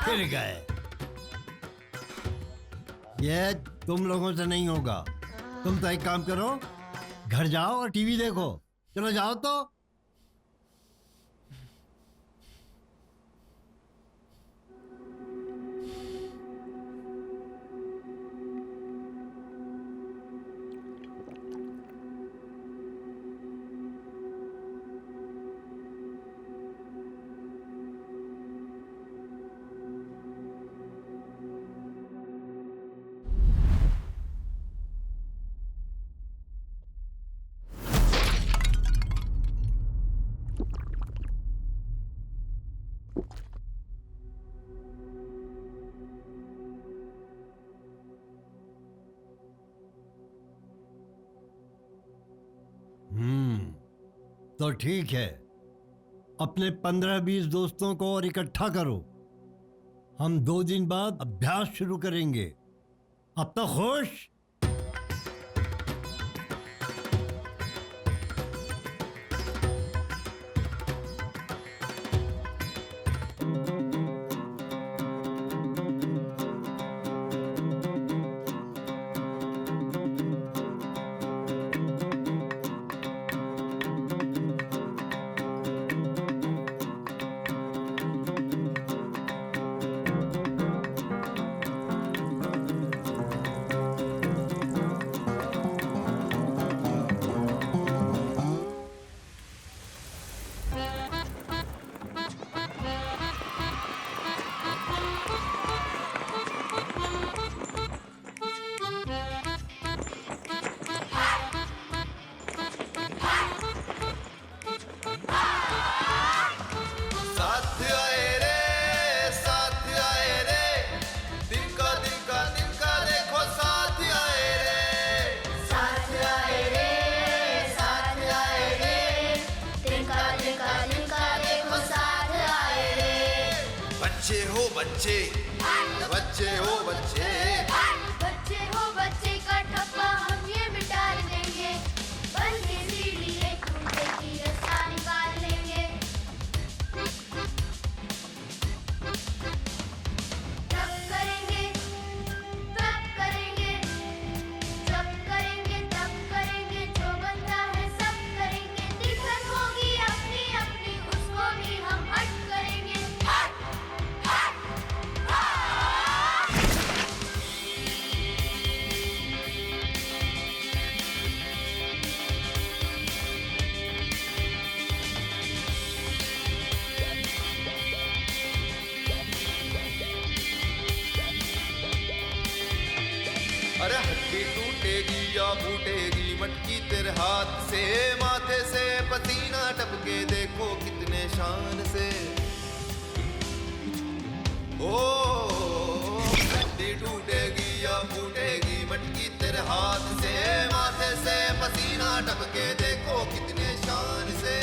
फिर गए। ये तुम लोगों से नहीं होगा। तुम तो एक काम करो, घर जाओ और टीवी देखो। चलो जाओ तो। तो ठीक है, अपने 15-20 दोस्तों को और इकट्ठा करो। हम 2 दिन बाद अभ्यास शुरू करेंगे। अब तक खुश? बच्चे बच्चे हो बच्चे बच्चे हो बच्चे का ठप्पा हम ये मिटा देंगे। बल के सीढ़ी टूटे की रास्ता निकाल लेंगे। तब करेंगे तब करेंगे, जब करेंगे तब करेंगे, जो बनता है सब करेंगे। दिक्कत होगी अपनी अपनी, उसको भी हम हट करेंगे। अरे हड्डी टूटेगी या फूटेगी मटकी तेरे हाथ से, माथे से पसीना टपके देखो कितने शान से। ओ हड्डी टूटेगी या फूटेगी मटकी तेरे हाथ से, माथे से पसीना टपके देखो कितने शान से।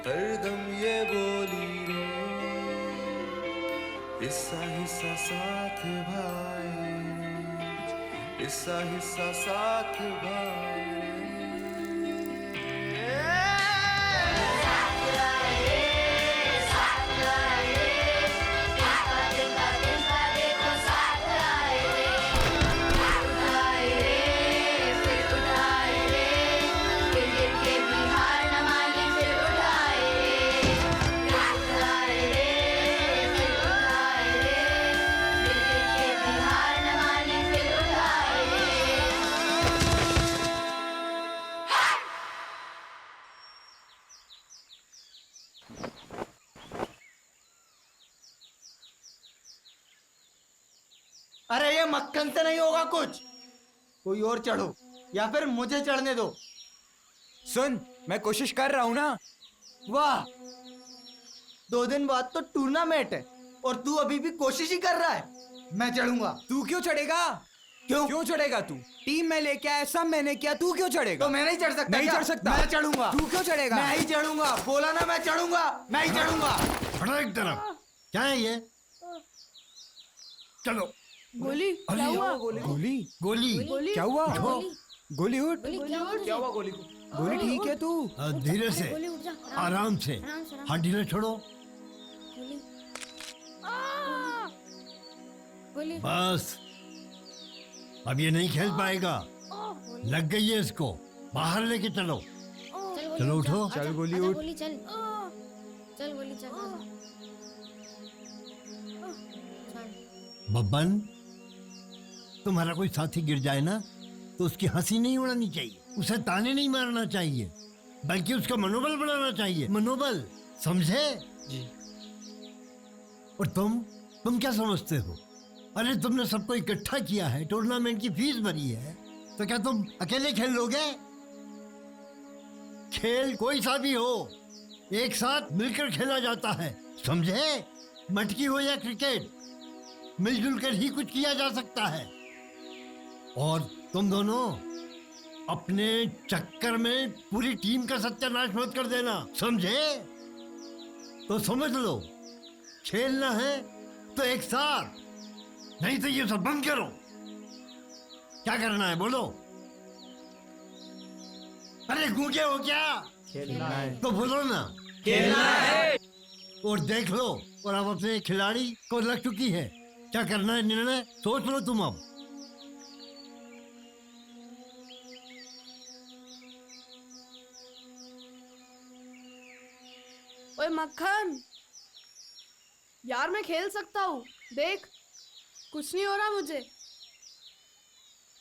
हरदम ये बोली रे, हिस्सा हिस्सा साथ भाई, हिस्सा हिस्सा साथ भाई। अरे ये मक्खन से नहीं होगा कुछ, कोई और चढ़ो या फिर मुझे चढ़ने दो। सुन, मैं कोशिश कर रहा हूँ ना। वाह, 2 दिन बाद तो टूर्नामेंट है और तू अभी भी कोशिश ही कर रहा है। मैं चढ़ूंगा। तू क्यों चढ़ेगा? क्यों चढ़ेगा तू? टीम में लेके आया, सब मैंने किया, तू क्यों चढ़ेगा? तो मैं नहीं चढ़ सकता? नहीं क्या? चढ़ सकता। मैं चढ़ूंगा। तू क्यों चढ़ेगा? मैं ही चढ़ूंगा। बोला ना मैं चढ़ूंगा, मैं ही चढ़ूंगा। हटो एक तरफ। क्या है ये? चलो। गोली क्या हुआ? गोली गोली क्या हुआ? गोली उठ। क्या हुआ गोली को? गोली ठीक है तू? धीरे से, आराम से, हाथ ढीले छोड़ो। बस, अब ये नहीं खेल पाएगा। लग गई है इसको। बाहर लेके चलो। चलो उठो। चल गोली उठ। चल गोली चल। बब्बन, तुम्हारा कोई साथी गिर जाए ना तो उसकी हंसी नहीं उड़ानी चाहिए, उसे ताने नहीं मारना चाहिए, बल्कि उसका मनोबल बढ़ाना चाहिए। मनोबल, समझे? जी। और तुम क्या समझते हो? अरे तुमने सबको इकट्ठा किया है, टूर्नामेंट की फीस भरी है, तो क्या तुम अकेले खेल लोगे? खेल कोई सा भी हो, एक साथ मिलकर खेला जाता है, समझे? मटकी हो या क्रिकेट, मिलजुल कर ही कुछ किया जा सकता है। और तुम दोनों अपने चक्कर में पूरी टीम का सत्यानाश मत कर देना, समझे? तो समझ लो, खेलना है तो एक साथ, नहीं तो ये सब बंद करो। क्या करना है बोलो? अरे गूंगे हो क्या? खेलना है। तो बोलो ना। खेलना है। और देख लो, और अब अपने खिलाड़ी को लग चुकी है, क्या करना है निर्णय सोच लो तुम अब। ओए मक्खन, यार मैं खेल सकता हूँ, देख कुछ नहीं हो रहा मुझे।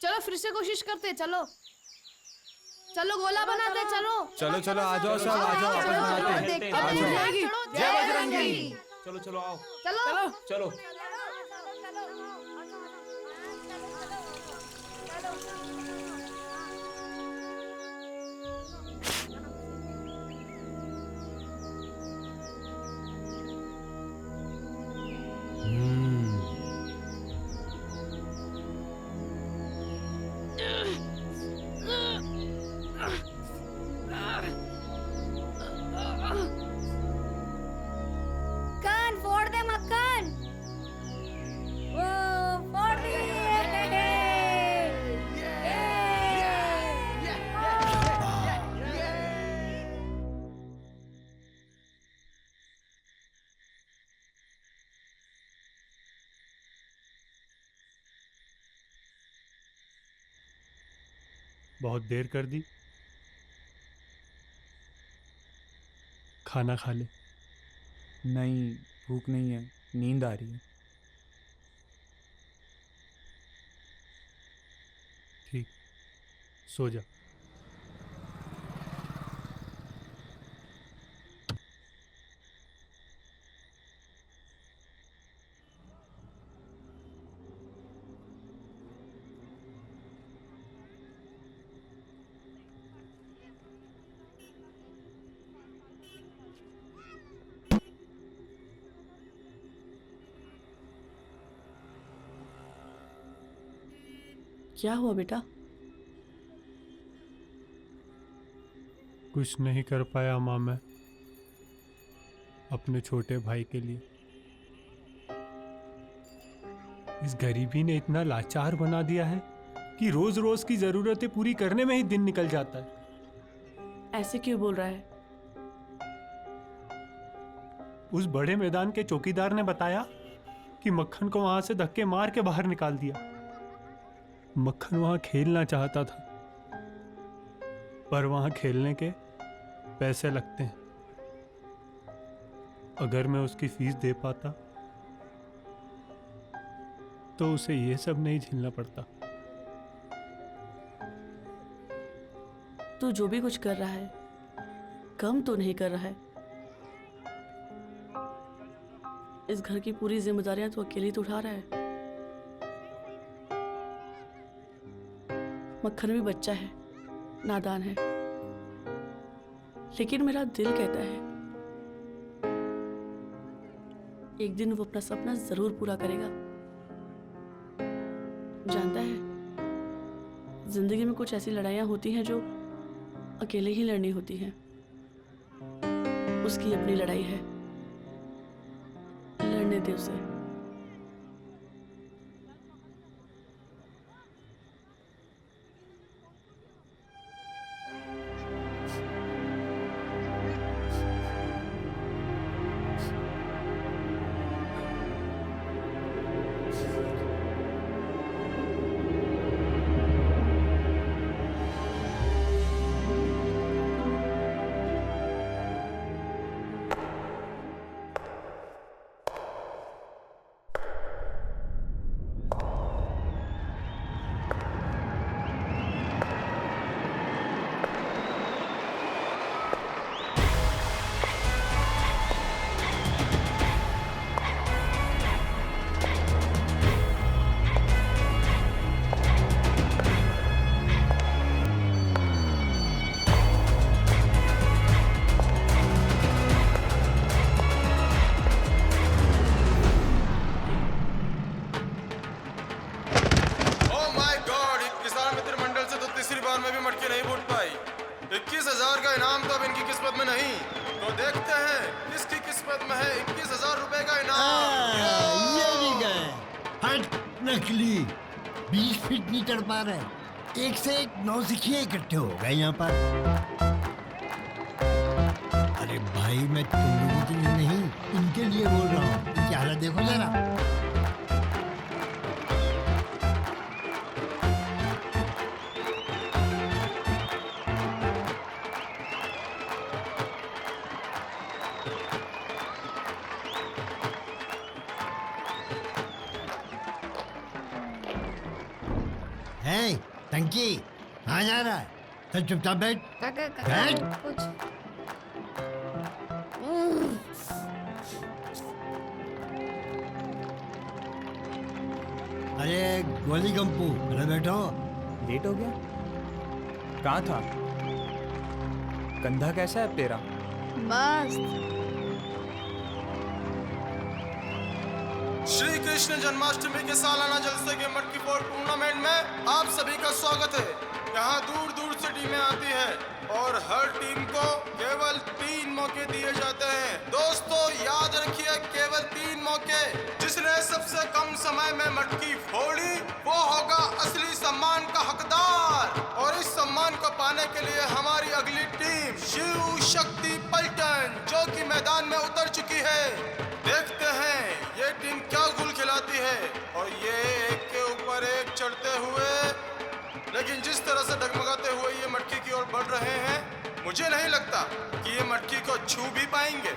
चलो फिर से कोशिश करते, चलो चलो गोला बनाते, चलो चलो आ जाओ सब, आ जाओ आपस में आते हैं। आ जाओ। जय बजरंगी। चलो आओ। चलो चलो। कान फोड़ दे मक्खन। वो फोड़ दिए। बहुत देर कर दी, खाना खा ले। नहीं, भूख नहीं है, नींद आ रही है। ठीक, सो जा। क्या हुआ बेटा? कुछ नहीं कर पाया माँ मैं अपने छोटे भाई के लिए। इस गरीबी ने इतना लाचार बना दिया है कि रोज रोज की जरूरतें पूरी करने में ही दिन निकल जाता है। ऐसे क्यों बोल रहा है? उस बड़े मैदान के चौकीदार ने बताया कि मक्खन को वहां से धक्के मार के बाहर निकाल दिया। मक्खन वहां खेलना चाहता था, पर वहां खेलने के पैसे लगते हैं। अगर मैं उसकी फीस दे पाता तो उसे ये सब नहीं झेलना पड़ता। तू जो भी कुछ कर रहा है, कम तो नहीं कर रहा है। इस घर की पूरी जिम्मेदारियां तू अकेले तो उठा रहा है। मक्खन भी बच्चा है, नादान है, लेकिन मेरा दिल कहता है एक दिन वो अपना सपना जरूर पूरा करेगा। जानता है, जिंदगी में कुछ ऐसी लड़ाइयां होती हैं जो अकेले ही लड़नी होती हैं। उसकी अपनी लड़ाई है, लड़ने दे उसे। में भी मटकी नहीं फूट पाई। 21,000 का इनाम तो अब इनकी किस्मत में नहीं, तो देखते हैं किसकी किस्मत में है 21,000 रुपए का इनाम। ये भी गए। हट नकली, 20 फीट नहीं चढ़ पा रहे। एक से एक नौसिखिए इकट्ठे हो गए यहाँ पर। अरे भाई, मैं तुम लोगों के लिए नहीं, इनके लिए बोल रहा हूँ। इनकी हालत देखो जरा। है टंकी, कहाँ जा रहा है? चल चुपचाप बैठ। बैठ। अरे गोली गंपू, अरे बैठो। लेट हो गया? कहाँ था? कंधा कैसा है तेरा? मस्त। श्री कृष्ण जन्माष्टमी के सालाना जलसे के मटकी फोड़ टूर्नामेंट में आप सभी का स्वागत है। यहाँ दूर दूर से टीमें आती हैं और हर टीम को केवल 3 मौके दिए जाते हैं। दोस्तों याद रखिए, केवल 3 मौके। जिसने सबसे कम समय में मटकी फोड़ी वो होगा असली सम्मान का हकदार। और इस सम्मान को पाने के लिए हमारी अगली टीम शिव शक्ति पलटन जो कि मैदान में उतर चुकी है। देखते हैं ये टीम क्या गुल खिलाती है। और ये एक के ऊपर एक चढ़ते हुए, लेकिन जिस तरह से डगमगाते हुए ये मटकी की ओर बढ़ रहे हैं, मुझे नहीं लगता कि ये मटकी को छू भी पाएंगे।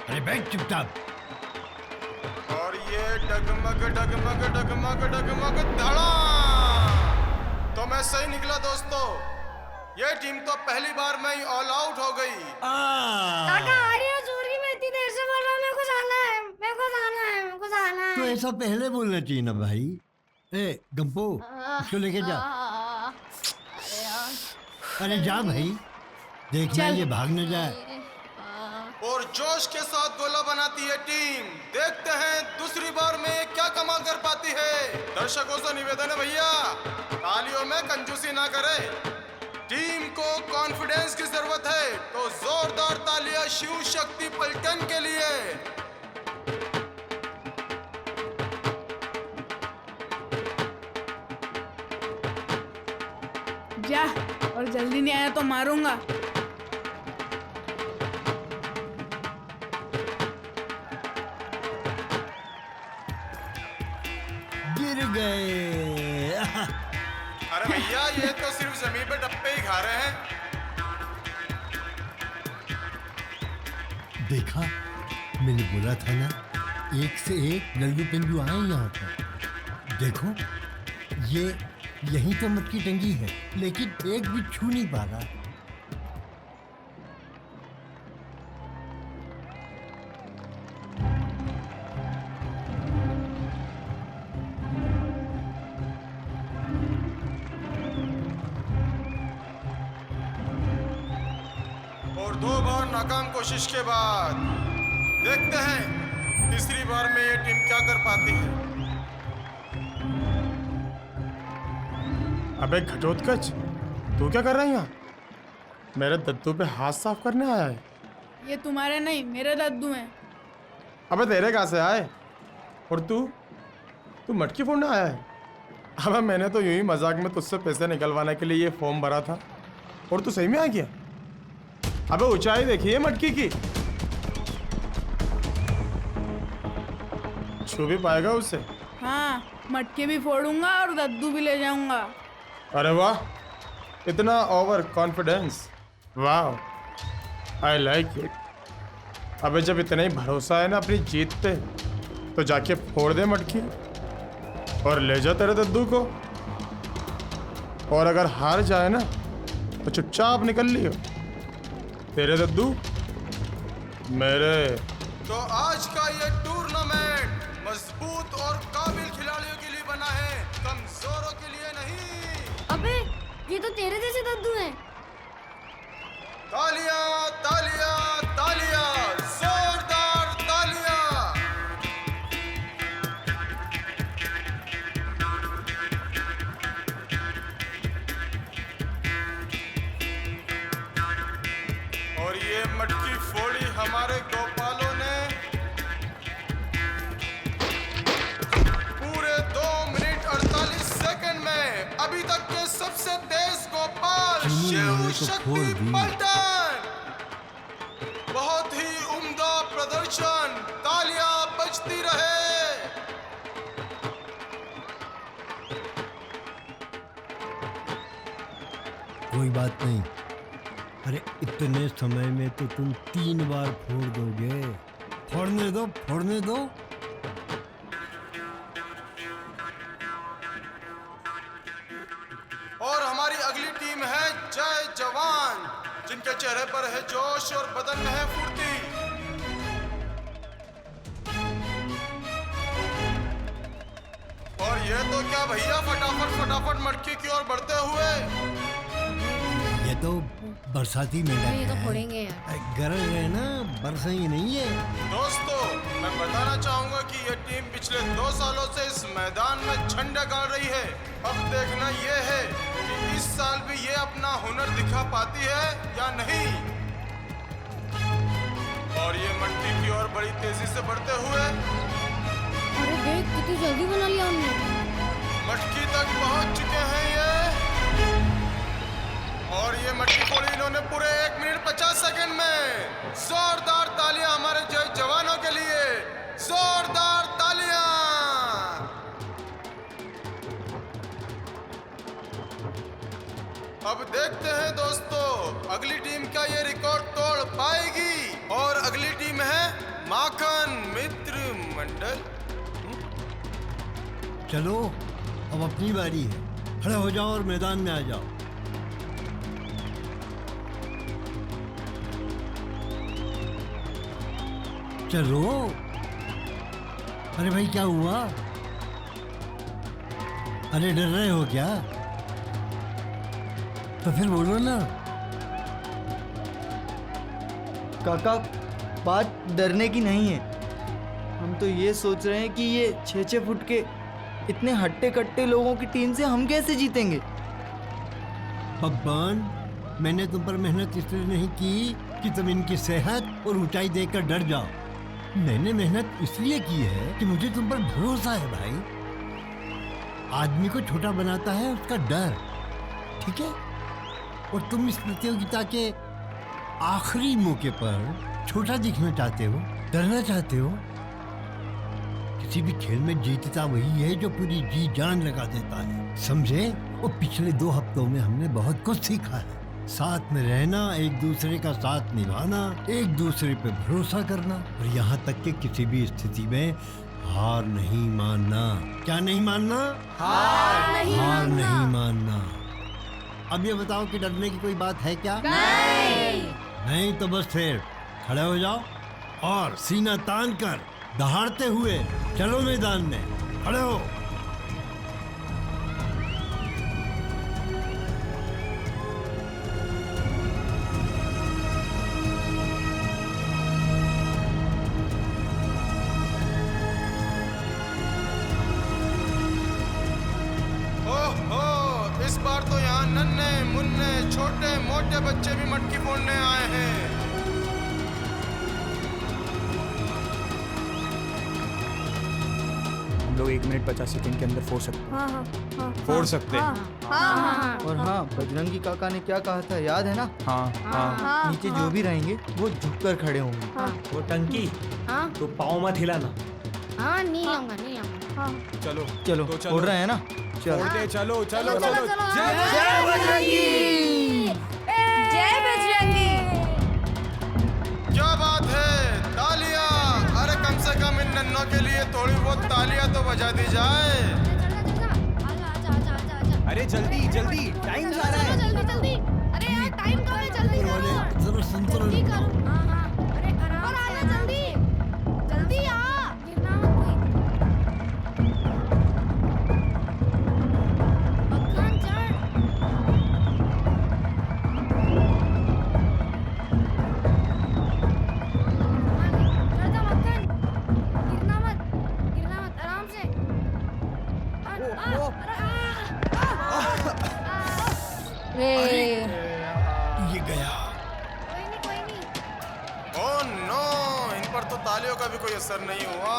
अरे बैठ चुपचाप। और ये डगमग डगमग डगमग डगमग धड़ा। तो मैं सही निकला दोस्तों, ये टीम तो पहली बार में ही ऑल आउट हो गई। काका आ रही हो, जोरी में इतनी देर से बोल रहा हूँ, मेरे को जाना है, मेरे को जाना है, मेरे को जाना है। तो ऐसा पहले बोलना चाहिए ना भाई। ए गंपो, इसको लेके जा। अरे जा भाई, देखना ये भाग न जाए। और जोश के साथ गोला बनाती है टीम। देखते हैं दूसरी बार में क्या कमाल कर पाती है। दर्शकों से निवेदन है भैया, तालियों में कंजूसी ना करें। टीम को कॉन्फिडेंस की जरूरत है, तो जोरदार तालियां शिव शक्ति पलटन के लिए। जा, और जल्दी नहीं आया तो मारूंगा। गिर गए। अरे भैया, ये तो सिर्फ जमीन पे डप्पे ही खा रहे हैं। देखा, मैंने बोला था ना, एक से एक लल्लू पिल्लू आए यहाँ पर। देखो, ये यहीं तो मटकी टंगी है, लेकिन एक भी छू नहीं पा रहा। नाकाम कोशिश के बाद देखते हैं तीसरी बार में ये टीम क्या कर पाती है। अबे घटोत्कच, तू क्या कर रहा है यहाँ? मेरे दद्दू पे हाथ साफ करने आया है? ये तुम्हारे नहीं, मेरे दद्दू हैं। अबे तेरे कहाँ से आए? और तू मटकी फोड़ने आया है? अबे मैंने तो यूं ही मजाक में तुझसे पैसे निकलवाने के लिए ये फॉर्म भरा था और तू सही में आ गया। अबे ऊंचाई देखिए मटकी की, छू भी पाएगा उससे? हाँ, मटके भी फोड़ूंगा और दद्दू भी ले जाऊंगा। अरे वाह, इतना ओवर कॉन्फिडेंस, वाह, आई लाइक इट। अबे जब इतना ही भरोसा है ना अपनी जीत पे, तो जाके फोड़ दे मटकी और ले जा तेरे दद्दू को। और अगर हार जाए ना तो चुपचाप निकल लियो, तेरे दद्दू मेरे। तो आज का ये टूर्नामेंट मजबूत और काबिल खिलाड़ियों के लिए बना है, कमजोरों के लिए नहीं। अबे ये तो तेरे जैसे दद्दू हैं। तालियां तालियां तालियां, जोरदार तालियां। और ये मटकी फोड़ी हमारे गोपालों ने पूरे 2 मिनट 48 सेकंड में अभी तक के सबसे तेज गोपाल शिव शक्ति पलटन। बहुत ही उम्दा प्रदर्शन, तालियां बजती रहे। कोई बात नहीं, अरे इतने समय में तो तुम 3 बार फोड़ दोगे। फोड़ने दो, फोड़ने दो। और हमारी अगली टीम है जय जवान, जिनके चेहरे पर है जोश और बदन में है फुर्ती। और ये तो क्या भैया, फटाफट फटाफट मटकी की ओर बढ़ते हुए। ये तो बरसाती मेंढक ये तो है। फोड़ेंगे यार। गरज है ना, बरसा ही नहीं है। दोस्तों, मैं बताना चाहूंगा कि ये टीम पिछले 2 सालों से इस मैदान में झंडा गाड़ रही है। अब देखना ये है कि इस साल भी ये अपना हुनर दिखा पाती है या नहीं। और ये मटकी की ओर बड़ी तेजी से बढ़ते हुए। अरे देख कितनी जल्दी बना लिया हमने। मटकी तक पहुंच चुके हैं ये। और ये मटकी फोड़ी इन्होंने पूरे 1 मिनट 50 सेकंड में। जोरदार तालियां हमारे जय जवानों के लिए, जोरदार तालियां। अब देखते हैं दोस्तों, अगली टीम क्या ये रिकॉर्ड तोड़ पाएगी। और अगली टीम है माखन मित्र मंडल। चलो अब अपनी बारी है, खड़े हो जाओ और मैदान में आ जाओ। चलो। अरे भाई क्या हुआ? अरे डर रहे हो क्या? तो फिर बोलो ना। काका, बात डरने की नहीं है। हम तो ये सोच रहे हैं कि ये 6-6 फुट के इतने हट्टे कट्टे लोगों की टीम से हम कैसे जीतेंगे। बब्बान, मैंने तुम पर मेहनत इसलिए नहीं की कि तुम इनकी सेहत और ऊंचाई देखकर डर जाओ। मैंने मेहनत इसलिए की है कि मुझे तुम पर भरोसा है भाई। आदमी को छोटा बनाता है उसका डर, ठीक है? और तुम इस प्रतियोगिता के आखिरी मौके पर छोटा दिखना चाहते हो, डरना चाहते हो। किसी भी खेल में जीतता वही है जो पूरी जी जान लगा देता है, समझे? और पिछले 2 हफ्तों में हमने बहुत कुछ सीखा है। साथ में रहना, एक दूसरे का साथ निभाना, एक दूसरे पे भरोसा करना, और यहाँ तक कि किसी भी स्थिति में हार नहीं मानना। क्या नहीं मानना? हार नहीं मानना। अब ये बताओ कि डरने की कोई बात है क्या? नहीं तो बस फिर खड़े हो जाओ और सीना तान कर दहाड़ते हुए चलो मैदान में। खड़े हो। खेलने, छोटे मोटे बच्चे भी मटकी फोड़ने आए हैं। हम लोग 1 मिनट 50 सेकंड के अंदर फोड़ सकते हाँ हाँ हाँ फोड़ सकते हैं। और हाँ, बजरंगी काका ने क्या कहा था याद है ना? हाँ नीचे जो भी रहेंगे वो झुककर खड़े होंगे। वो टंकी तो पाँव मत हिलाना। हाँ नहीं आऊंगा नहीं आऊंगा। चलो चलो फोड़ रहे हैं ना? चलो चलो चलो चलो चलो जय बजरंगी, जय बजरंगी। क्या बात है, तालियां! अरे कम से कम इन नन्नों के लिए थोड़ी बहुत तालियां तो बजा दी जाए। अरे जल्दी जल्दी, टाइम जा रहा है। जल्दी जल्दी, अरे यार टाइम कम है, जल्दी करो जल्दी करो। हाँ हाँ, अरे आराम से आना, जल्दी जल्दी आ, गिरना मत कोई। मक्खन चढ़। चढ़ जा मक्खन, गिरना मत आराम से। ये गया। ओह नो, इन पर तो तालियों का भी कोई असर नहीं हुआ।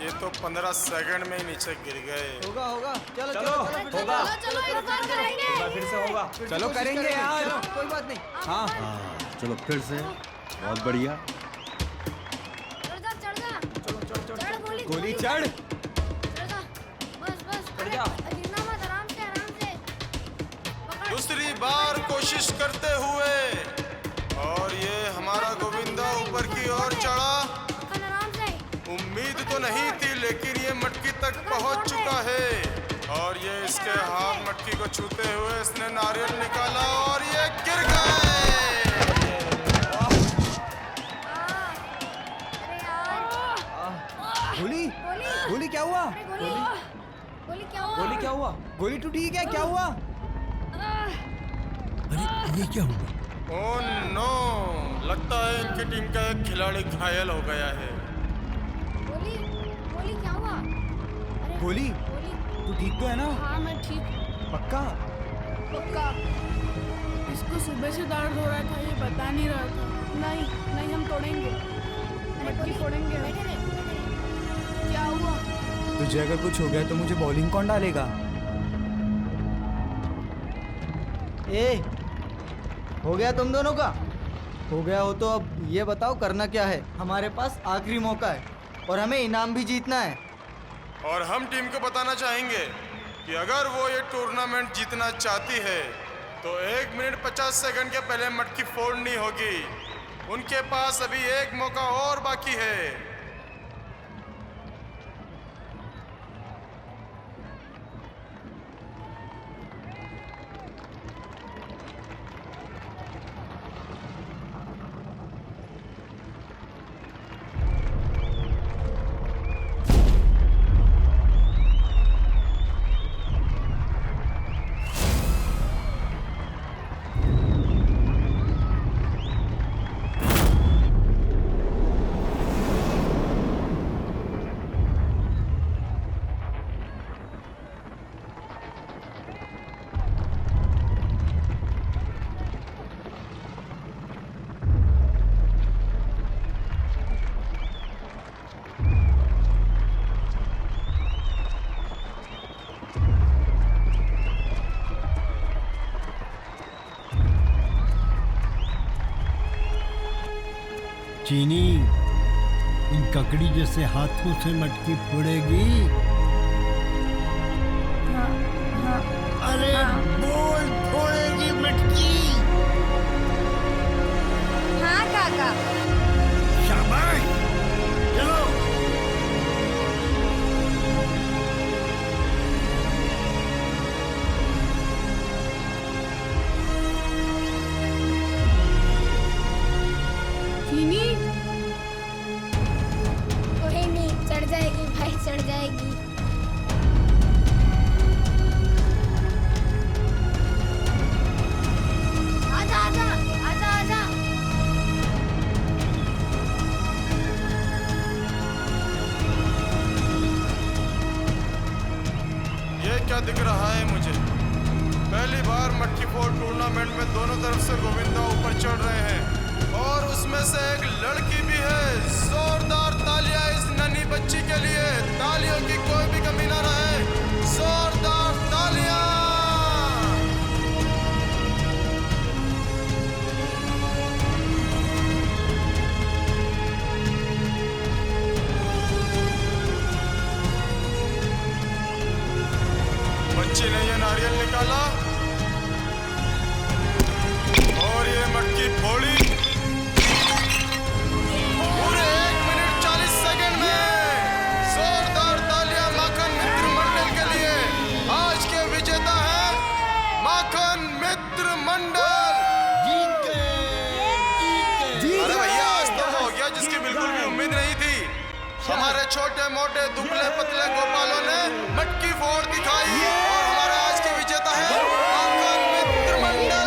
ये तो 15 सेकंड में ही नीचे गिर गए। होगा होगा, चलो चलो, होगा। चलो इस बार करेंगे। फिर से होगा। चलो करेंगे यार, कोई बात नहीं। हाँ चलो फिर से, बहुत बढ़िया। चढ़ जा चढ़ गोली चढ़। चढ़ जा, बस चढ़ जा। गिरना मत, आराम से। दूसरी बार कोशिश करते हुए, और ये हमारा गोविंदा ऊपर की ओर चढ़ा। उम्मीद तो नहीं थी, लेकिन ये मटकी तक पहुंच चुका है। और ये इसके हाथ मटकी को छूते हुए इसने नारियल निकाला और ये गिर गए। गोली गोली क्या हुआ? गोली क्या हुआ? गोली क्या हुआ? गोली टूटी क्या? क्या हुआ? अरे ये क्या हुआ? ओह नो, लगता है इनकी टीम का एक खिलाड़ी घायल हो गया है। गोली क्या हुआ? गोली तू ठीक तो है ना? हाँ मैं ठीक। पक्का? इसको सुबह से दर्द हो रहा था, ये बता नहीं रहा था। नहीं हम तोड़ेंगे, मटकी फोड़ेंगे। क्या हुआ? तुझे अगर कुछ हो गया तो मुझे बॉलिंग कौन डालेगा? हो गया तुम दोनों का? हो गया हो तो अब ये बताओ करना क्या है? हमारे पास आखिरी मौका है और हमें इनाम भी जीतना है। और हम टीम को बताना चाहेंगे कि अगर वो ये टूर्नामेंट जीतना चाहती है तो 1 मिनट 50 सेकंड के पहले मटकी फोड़नी होगी। उनके पास अभी एक मौका और बाकी है। चीनी, इन ककड़ी जैसे हाथों से मटकी फोड़ेगी? अरे बोल, फोड़ेगी मटकी? हाँ काका। शाबाश, चलो। कोई नहीं, चढ़ जाएगी भाई, चढ़ जाएगी। आजा आजा आजा आजा। ये क्या दिख रहा है मुझे? पहली बार मटकी फोड़ टूर्नामेंट में दोनों तरफ से गोविंदा ऊपर चढ़ रहे हैं और उसमें से एक लड़की भी है। जोरदार तालियां इस नन्ही बच्ची के लिए। तालियों की कोई भी कमी ना रहे। जोरदार तालियां। बच्ची ने ये नारियल निकाला और ये मटकी फोड़ी। पूरे 1 मिनट 40 सेकंड में। जोरदार तालियां माखन मित्र मंडल के लिए। आज के विजेता हैं माखन मित्र मंडल। अरे भैया आज तो हो गया जिसकी बिल्कुल भी उम्मीद नहीं थी। हमारे छोटे मोटे दुबले पतले गोपालों ने मटकी फोड़ दिखाई और हमारा आज के विजेता है माखन मित्र मंडल।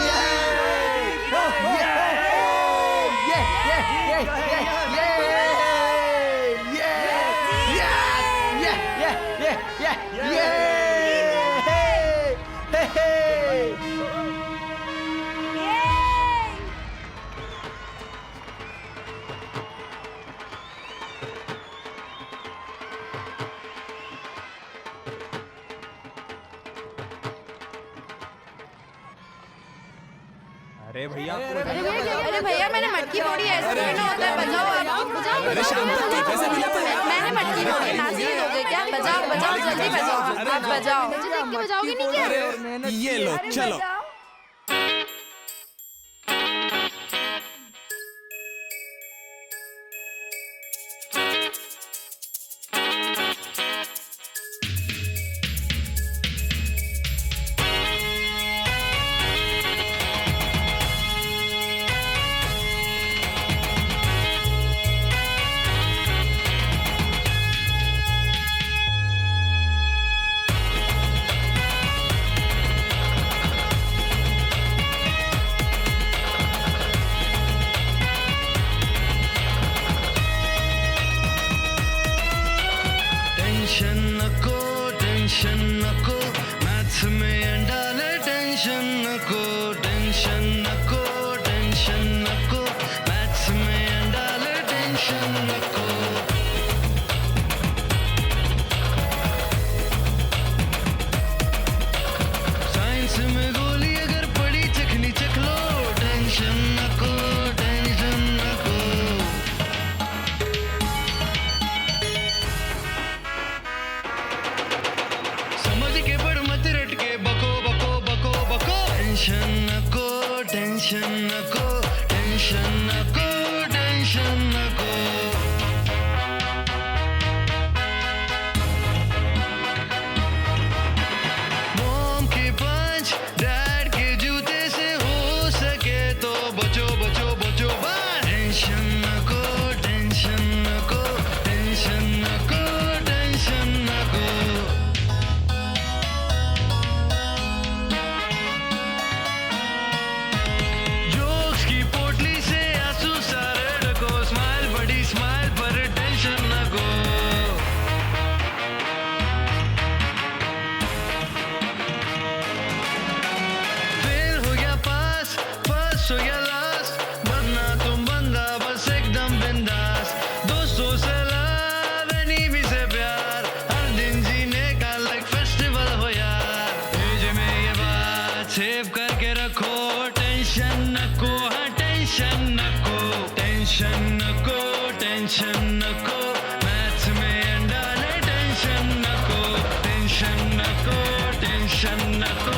अरे भैया अरे भैया मैंने मटकी फोड़ी है। ऐसे थोड़ी ना होता है। बजाओ आप बजाओ। मैंने मटकी फोड़ी। नाचने दोगे क्या? बजाओ बजाओ जल्दी बजाओ। आप बजाओ। मुझे देख के बजाओगे नहीं क्या? ये लो चलो। टेंशन नको मैथ्स में अंडाले टेंशन नको टेंशन नको टेंशन नको मैथ्स में अंडाले टेंशन नको साइंस में गोली अगर पड़ी चखनी चख लो टेंशन नको टेंशन नको टेंशन नको टेंशन नको टेंशन नको टेंशन नको मॉम के पंच डैड के जूते से हो सके तो बचो बचो बचो बस टेंशन नको टेंशन नको टेंशन नको टेंशन नको टेंशन नको मैथ्स में अंडाले टेंशन नको टेंशन नको टेंशन नको